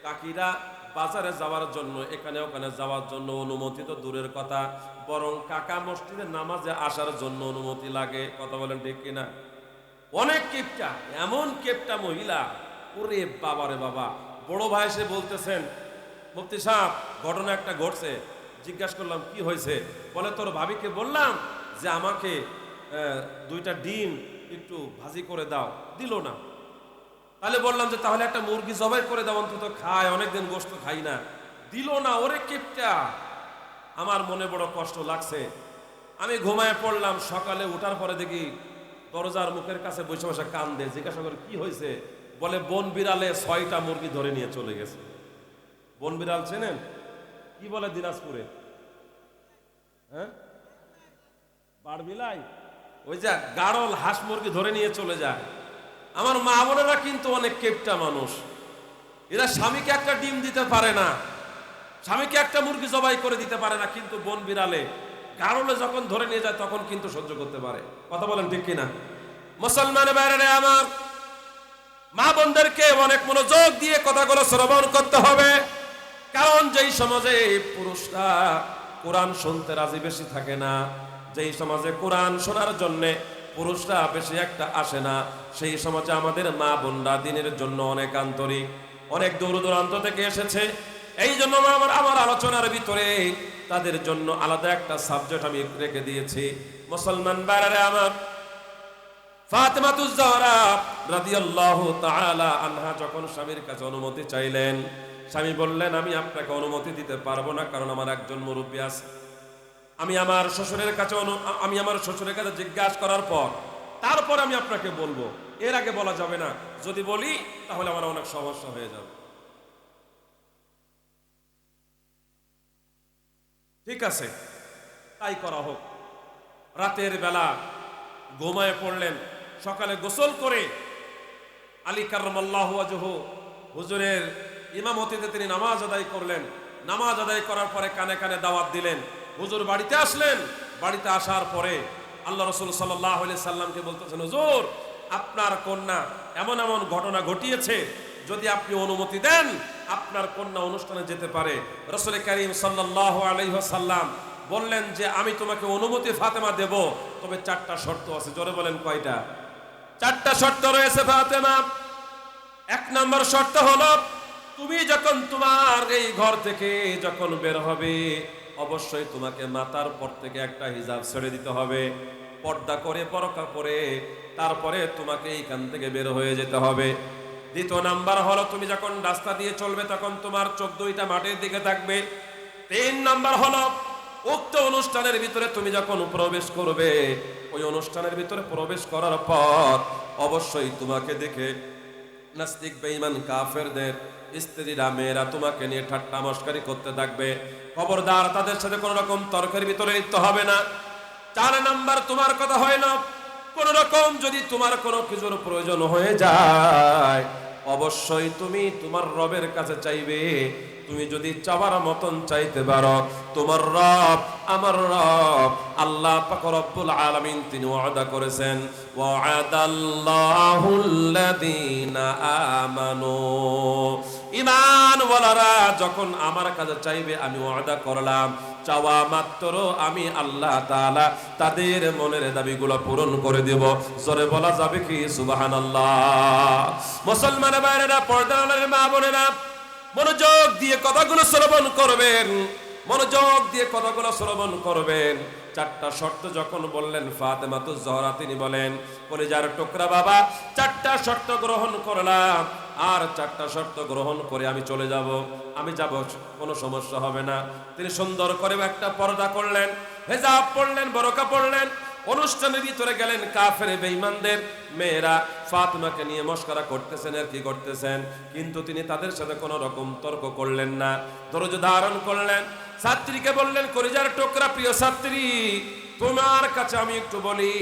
কাকিরা বাজারে যাওয়ার জন্য, এখানে ওখানে যাওয়ার জন্য অনুমতি তো দূরের কথা, বরং কাকা মসজিদে নামাজে আসার জন্য অনুমতি লাগে। কথা বলেন ঠিক কিনা? অনেক কেপটা, এমন কেপটা মহিলা, ওরে বাবা রে বাবা। বড় ভাই এসে বলতেছেন, মুফতি সাহেব ঘটনা একটা ঘটছে। জিজ্ঞাসা করলাম কি হয়েছে? বলে, তোর ভাবিকে বললাম যে আমাকে 2টা ডিম একটু ভাজি করে দাও, দিল না। তাহলে বললাম যে তাহলে একটা মুরগি জবাই করে দাও, অন্তত খায়, অনেকদিন গোশত খাই না, দিল না। ওরে কেপটা, আমার মনে বড় কষ্ট লাগছে। আমি ঘুমায় পড়লাম। সকালে উঠার পরে দেখি দরজার মুখের কাছে বসে বসে কান্দে। জিজ্ঞাসা করে কি হয়েছে? বলে, বন বিড়ালে 6টা মুরগি ধরে নিয়ে চলে গেছে। বন বিড়াল চেনেন? কি বলে দিনাজপুরে? হ্যাঁ, বাড়বিলাই, ওই যে গাড়ল হাঁস মুরগি ধরে নিয়ে চলে যায়। আমার মা বোনেরা কিন্তু অনেক কেপটা মানুষ, এরা স্বামীকে একটা ডিম দিতে পারে না, স্বামীকে একটা মুরগি জবাই করে দিতে পারে না, কিন্তু বন বিড়ালে গাড়লে যখন ধরে নিয়ে যায় তখন কিন্তু সহ্য করতে পারে। কথা বলেন ঠিক কিনা? মুসলমান ভাইরা আমার, মা বোনদেরকে অনেক মনোযোগ দিয়ে কথাগুলো শ্রবণ করতে হবে। কারণ যেই সমাজে পুরুষরা কোরআন শুনতে রাজি বেশি থাকে না, যেই সমাজে কোরআন শোনার জন্য পুরুষরা বেশি একটা আসে না, সেই সমাজে আমাদের মা বোনরা দিনের জন্য অনেক আন্তরিক, অনেক দূর দূরান্ত থেকে এসেছে। এই জন্য আমার আলোচনার ভিতরে তাদের জন্য আলাদা একটা সাবজেক্ট আমি রেখে দিয়েছি। মুসলমান ভাইরা আমার, ফাতেমাতুজ জাহরা রাদিয়াল্লাহু তাআলা আনহা যখন স্বামীর কাছে অনুমতি চাইলেন, স্বামী বললেন আমি আপনাকে অনুমতি দিতে পারবো না, কারণ আমার একজন মুরব্বী আছে। আমি আমার শ্বশুরের কাছে জিজ্ঞাসা করার পর তারপর আমি আপনাকে বলবো, এর আগে বলা যাবে না। যদি বলি তাহলে আমার অনেক সমস্যা হয়ে যাবে। ঠিক আছে, তাই করা হোক। রাতের বেলা ঘুমায় পড়লেন, সকালে গোসল করে আলী কাররামাল্লাহু ওয়াজহু হুজুরের ইমামতিতে তিনি নামাজ আদায় করলেন। নামাজ আদায় করার পরে কানে কানে দাওয়াত দিলেন। হুজুর বাড়িতে আসলেন। বাড়িতে আসার পরে আল্লাহ রাসূল সাল্লাল্লাহু আলাইহি সাল্লামকে বলতেছেন, হুজুর আপনার কন্যা এমন এমন ঘটনা ঘটিয়েছে, যদি আপনি অনুমতি দেন আপনার কন্যা অনুষ্ঠানে যেতে পারে। রাসূল কারীম সাল্লাল্লাহু আলাইহি ওয়াসাল্লাম বললেন যে আমি তোমাকে অনুমতি ফাতেমা দেব, তবে 4টা শর্ত আছে। জোরে বলেন কয়টা? 4টা শর্ত রয়েছে ফাতেমা। 1 নম্বর শর্ত হলো, তুমি যখন তোমার এই ঘর থেকে যখন বের হবে অবশ্যই তোমাকে মাথার পর থেকে একটা হিজাব ছেড়ে দিতে হবে, পর্দা করে পরকা পরে তারপরে তোমাকে এইখান থেকে বের হয়ে যেতে হবে। 2 নাম্বার হলো, তুমি যখন রাস্তা দিয়ে চলবে তখন তোমার চোখ দুইটা মাটির দিকে থাকবে। 3 নাম্বার হলো, উক্ত অনুষ্ঠানের ভিতরে তুমি যখন প্রবেশ করবে ওই অনুষ্ঠানের ভিতরে প্রবেশ করার পর অবশ্যই তোমাকে দেখে নাস্তিক বেঈমান কাফেরদের স্ত্রীরা মেয়েরা তোমাকে নিয়ে ঠাট্টা মশকারি করতে থাকবে। খবরদার তাদের সাথে কোনো রকম তর্কের ভিতরে লিপ্ত হবে না। 4 নাম্বার, তোমার কথা হয় না, কোন রকম যদি তোমার কোনো কিছুর প্রয়োজন হয়ে যায় অবশ্যই তুমি তোমার রবের কাছে চাইবে। তুমি যদি চাওয়ার মতন চাইতে পারো, তোমার রব আমার রব আল্লাহ পাক রব্বুল আলামিন তিনি ওয়াদা করেছেন, ওয়া'আদাল্লাহুল্লাযীনা আমানু, ঈমানওয়ালারা যখন আমার কাছে চাইবে আমি ওয়াদা করলাম চাওয়া মাত্র আমি আল্লাহ তাআলা তাদের মনের দাবিগুলো পূরণ করে দেব। জোরে বলা যাবে কি সুবহানাল্লাহ? মুসলমান ভাইরা, পর্দার মা বোনেরা, মনোযোগ দিয়ে কথাগুলো শ্রবণ করবেন, মনোযোগ দিয়ে কথাগুলো শ্রবণ করবেন। 4টা শর্ত যখন বললেন ফাতেমাতুজ জাহরা, তিনি বলেন কলিজার টুকরা বাবা 4টা শর্ত গ্রহণ করলাম, আর 4টা শর্ত গ্রহণ করে আমি চলে যাব, আমি যাব, কোনো সমস্যা হবে না। তিনি সুন্দর করে একটা পর্দা করলেন, হিজাব পরলেন, বোরকা পরলেন, অনুষ্ঠানের ভিতরে গেলেন। কাফের বেঈমানদের মেয়েরা ফাতেমাকে নিয়ে মশকরা করতেছেন, আর কি করতেছেন, কিন্তু তিনি তাদের সাথে কোনো রকম তর্ক করলেন না, ধৈর্য ধারণ করলেন। ছাত্রীকে বললেন, কলিজার টুকরা প্রিয় ছাত্রী, তোমার কাছে আমি একটু বলি,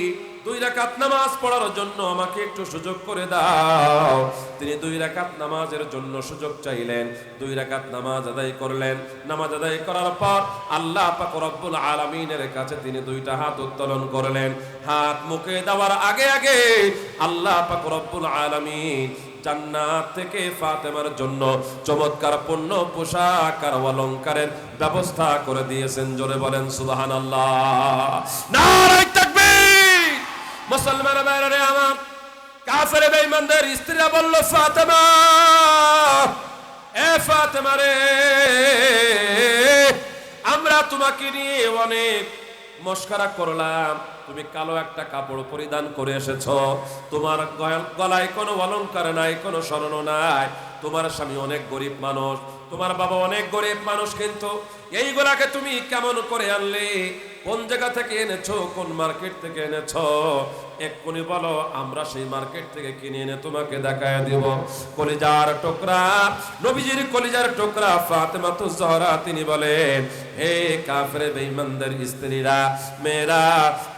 2 রাকাত নামাজ পড়ার জন্য আমাকে একটু সুযোগ করে দাও। তিনি 2 রাকাত নামাজের জন্য সুযোগ চাইলেন, 2 রাকাত নামাজ আদায় করলেন। নামাজ আদায় করার পর আল্লাহ পাক রব্বুল আলামিনের কাছে তিনি 2টা হাত উত্তোলন করলেন। হাত মুখে দেওয়ার আগে আগে আল্লাহ পাক রব্বুল আলামিন জান্নাত থেকে ফাতেমার জন্য চমৎকার পণ্য পোশাক আর অলংকারের ব্যবস্থা করে দিয়েছেন। জোরে বলেন সুবহানাল্লাহ, নারে তাকবীর। মুসলমান ভাইরা আমার, কাফের বেঈমানদের স্ত্রীরা বলল, ফাতেমা, এ ফাতেমা রে, আমরা তোমাকে নিয়ে অনেক মশকরা করলাম, তুমি কালো একটা কাপড় পরিধান করে এসেছো, তোমার গলায় কোনো অলংকার নাই, কোনো স্বর্ণ নাই, তোমার স্বামী অনেক গরিব মানুষ, তোমার বাবা অনেক গরিব মানুষ, কিন্তু এইগুলাকে তুমি কেমন করে আনলে, কোন জায়গা থেকে এনেছো, কোন মার্কেট থেকে এনেছো, এক্ষুনি বলো, আমরা সেই মার্কেট থেকে কিনে এনে তোমাকে দেখায় দিব। কলিজার টুকরা, নবীজির কলিজার টুকরা ফাতেমাতুজ জাহরা তিনি বলেন, হে কাফের বেঈমানদের স্ত্রীরা মেয়েরা,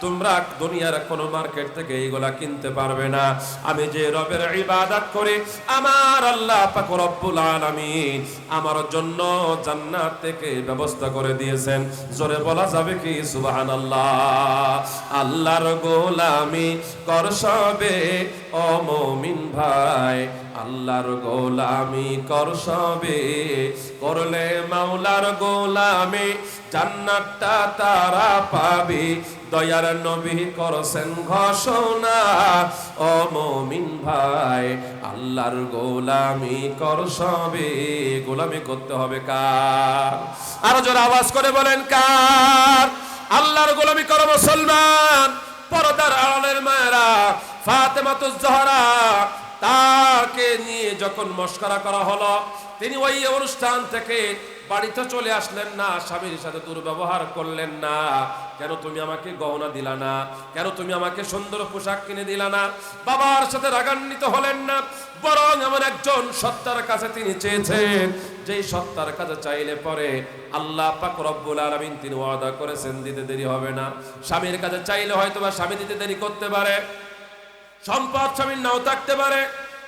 তোমরা দুনিয়ার কোন মার্কেট থেকে এইগুলা কিনতে পারবে না। আমি যে রবের ইবাদত করি, আমার আল্লাহ পাক রব্বুল আলামিন আমার জন্য জান্নাত থেকে ব্যবস্থা করে দিয়েছেন। জোরে বলা যাবে কি সুবহানাল্লাহ? আল্লাহর গোলামি কর সবে ও মুমিন ভাই, আল্লাহর গোলামি কর সবে, করলে মাওলার গোলামি জান্নাতটা তারা পাবি। দয়ার নবী করছেন ঘোষণা, ও মুমিন ভাই আল্লাহর গোলামি কর সবে। গোলামি করতে হবে কার? আরো জোরে আওয়াজ করে বলেন কার? আল্লাহর গোলামি করো মুসলমান। পর্দার আড়ালের মায়েরা, ফাতেমাতুজ জোহরা, তাকে নিয়ে যখন মশকরা করা হলো, তিনি ওই অনুষ্ঠান থেকে বাড়িতে চলে আসলেন না, স্বামীর সাথে দুর্ব্যবহার করলেন না। কেন তুমি আমাকে গহনা দিলা না? কেন তুমি আমাকে সুন্দর পোশাক কিনে দিলা না? বাবার সাথে রাগান্বিত হলেন না, বরং এমন একজন সত্তার কাছে তিনি চেয়েছেন, যেই সত্তার কাছে চাইলে পরে আল্লাহ পাক রব্বুল আলামিন তিনি ওয়াদা করেছেন দিতে দেরি হবে না। স্বামীর কাছে চাইলে হয়তো বা স্বামী দিতে দেরি করতে পারে, সম্পদ স্বামীর নাও থাকতে পারে,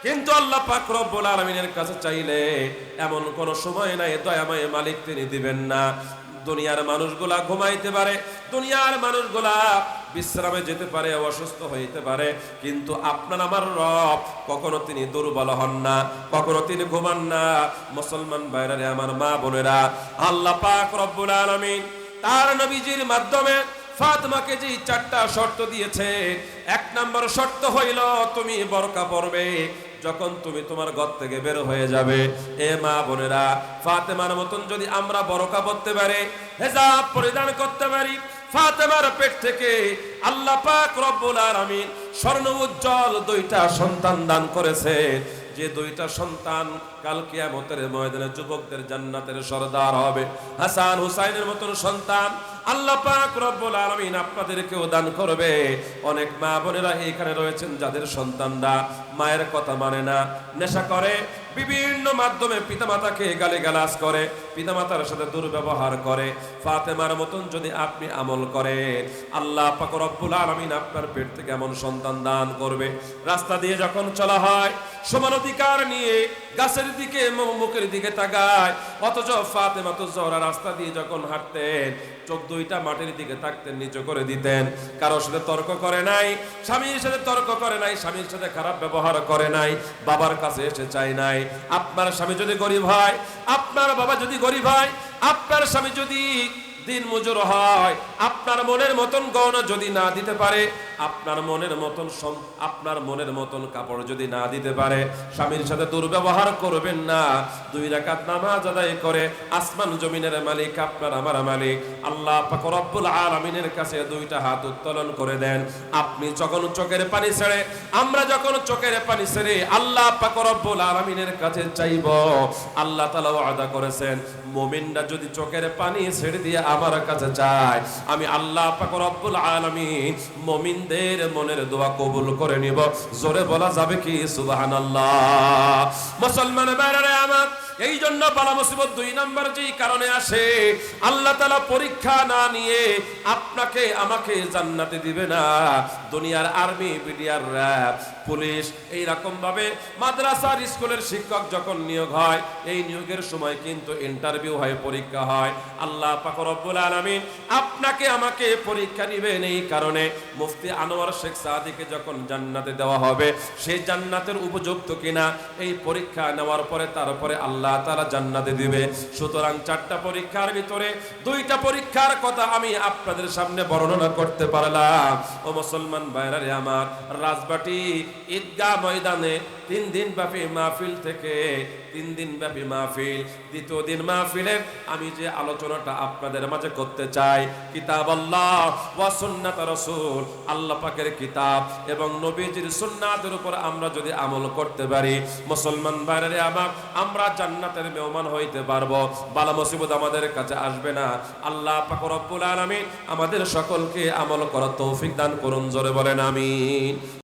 কিন্তু আল্লাহ পাক রব্বুল আলামিনের কাছে চাইলে এমন কোন সময় নাই দয়াময় মালিক তিনি দিবেন না। দুনিয়ার মানুষগুলা ঘুমাইতে পারে, দুনিয়ার মানুষগুলা বিশ্রামে যেতে পারে, অসুস্থ হইতে পারে, কিন্তু আপনার আমার রব কখনো তিনি দুর্বল হন না, কখনো তিনি ঘুমান না। মুসলমান ভাইরা, আমার মা বোনেরা, আল্লাহ পাক রব্বুল আলামিন তার নবীজির মাধ্যমে ফাতেমাকে যে 4টা শর্ত দিয়েছে, 1 নম্বর শর্ত হইল তুমি বোরকা পরবে যখন তুমি তোমার ঘর থেকে বের হয়ে যাবে। এ মা বোনেরা, ফাতেমার মতন যদি আমরা বোরকা পরতে পারি, হিজাব পরিধান করতে পারি, ফাতেমার পেট থেকে আল্লাহ পাক রব্বুল আলামিন স্বর্ণ উজ্জ্বল 2টা সন্তান দান করেছে, যে 2টা সন্তান কাল কিয়ামতের ময়দানে যুবকদের জান্নাতের সরদার হবে। হাসান হুসাইনের মতন সন্তান আল্লাহ পাক রব্বুল আলামিন আপনাদেরকেও দান করবে। অনেক মা বোনেরা এখানে রয়েছেন যাদের সন্তানরা মায়ের কথা মানে না, নেশা করে, বিভিন্ন মাধ্যমে পিতামাতাকে গালিগালাজ করে, পিতামাতার সাথে দুর্ব্যবহার করে। ফাতেমার মতন যদি আপনি আমল করেন, আল্লাহ পাক রব্বুল আলামিন আপনার পেট থেকে এমন সন্তান দান করবে। রাস্তা দিয়ে যখন চলা হয়, সমান অধিকার নিয়ে গাছের দিকে মুখের দিকে তাকায়, অথচ ফাতেমাতুজ জোহরা রাস্তা দিয়ে যখন হাঁটতেন চোখ 2টা মাটির দিকে তাকতেন, নিচু করে দিতেন। কারোর সাথে তর্ক করে নাই, স্বামীর সাথে তর্ক করে নাই, স্বামীর সাথে খারাপ ব্যবহার করে নাই, বাবার কাছে এসে চাই নাই। আপনার স্বামী যদি গরিব হয়, আপনার বাবা যদি গরিব হয়, আপনার স্বামী যদি দিন মজুর হয়, আপনার মনের মতন গহনা যদি না দিতে পারে, আপনার মনের মতন কাপড় যদি না দিতে পারে, স্বামীর সাথে দুর্ব্যবহার করবেন না। 2 রাকাত নামাজ আদায় করে আসমান জমিনের মালিক আপনার আমার মালিক আল্লাহ পাক রব্বুল আলামিনের কাছে 2টা হাত উত্তোলন করে দেন। আপনি যখন চোখের পানি ছেড়ে, আমরা যখন চোখের পানি ছেড়ে আল্লাহ পাক রব্বুল আলামিনের কাছে চাইব, আল্লাহ তাআলা ওয়াদা করেছেন মুমিনরা যদি চোখের পানি ছেড়ে দিয়ে আমার কাছে চায়, আমি আল্লাহ পাক রব্বুল আলামিন মুমিনদের মনের দোয়া কবুল করে নিব। জোরে বলা যাবে কি সুবহানাল্লাহ? মুসলমান ভাইরা আমার, এই জন্য বালা মুসিবত 2 নাম্বার যেই কারণে আসে, আল্লাহ তাআলা পরীক্ষা না নিয়ে আপনাকে আমাকে জান্নাতে দিবে না। দুনিয়ার আর্মি, বিডিআর, র‍্যাব, পুলিশ, এই রকম ভাবে মাদ্রাসার স্কুলের শিক্ষক যখন নিয়োগ হয়, এই নিয়োগের সময় কিন্তু ইন্টারভিউ হয়, পরীক্ষা হয়। আল্লাহ পাক রব্বুল আলামিন আপনাকে আমাকে পরীক্ষা নেবেন। এই কারণে মুফতি আনোয়ার শেখ সাদিকে যখন জান্নাতে দেওয়া হবে, সেই জান্নাতের উপযুক্ত কিনা এই পরীক্ষা নেওয়ার পরে তারপরে আল্লাহ তাআলা জান্নাতে দিবে। সুতরাং 4টা পরীক্ষার ভিতরে 2টা পরীক্ষার কথা আমি আপনাদের সামনে বর্ণনা করতে পারলাম। ও মুসলমান ভাইরা আমার, রাজবাটি ঈদগাহ ময়দানে 3 দিন ব্যাপী মাহফিল থেকে 3 দিন ব্যাপী মাহফিল, দ্বিতীয় দিন মাহফিলের আমি যে আলোচনাটা আপনাদের মাঝে করতে চাই, কিতাব আল্লাহ ওয়া সুন্নাত রাসূল, আল্লাহ পাকের কিতাব এবং নবীজির সুন্নাতের উপর আমরা যদি আমল করতে পারি, মুসলমান ভাইরা আমার, আমরা জান্নাতের মেহমান হইতে পারবো। বালা মুসিবত আমাদের কাছে আসবে না। আল্লাহ পাক রব্বুল আলামিন আমাদের সকলকে আমল করার তৌফিক দান করুন। জোরে বলেন আমিন।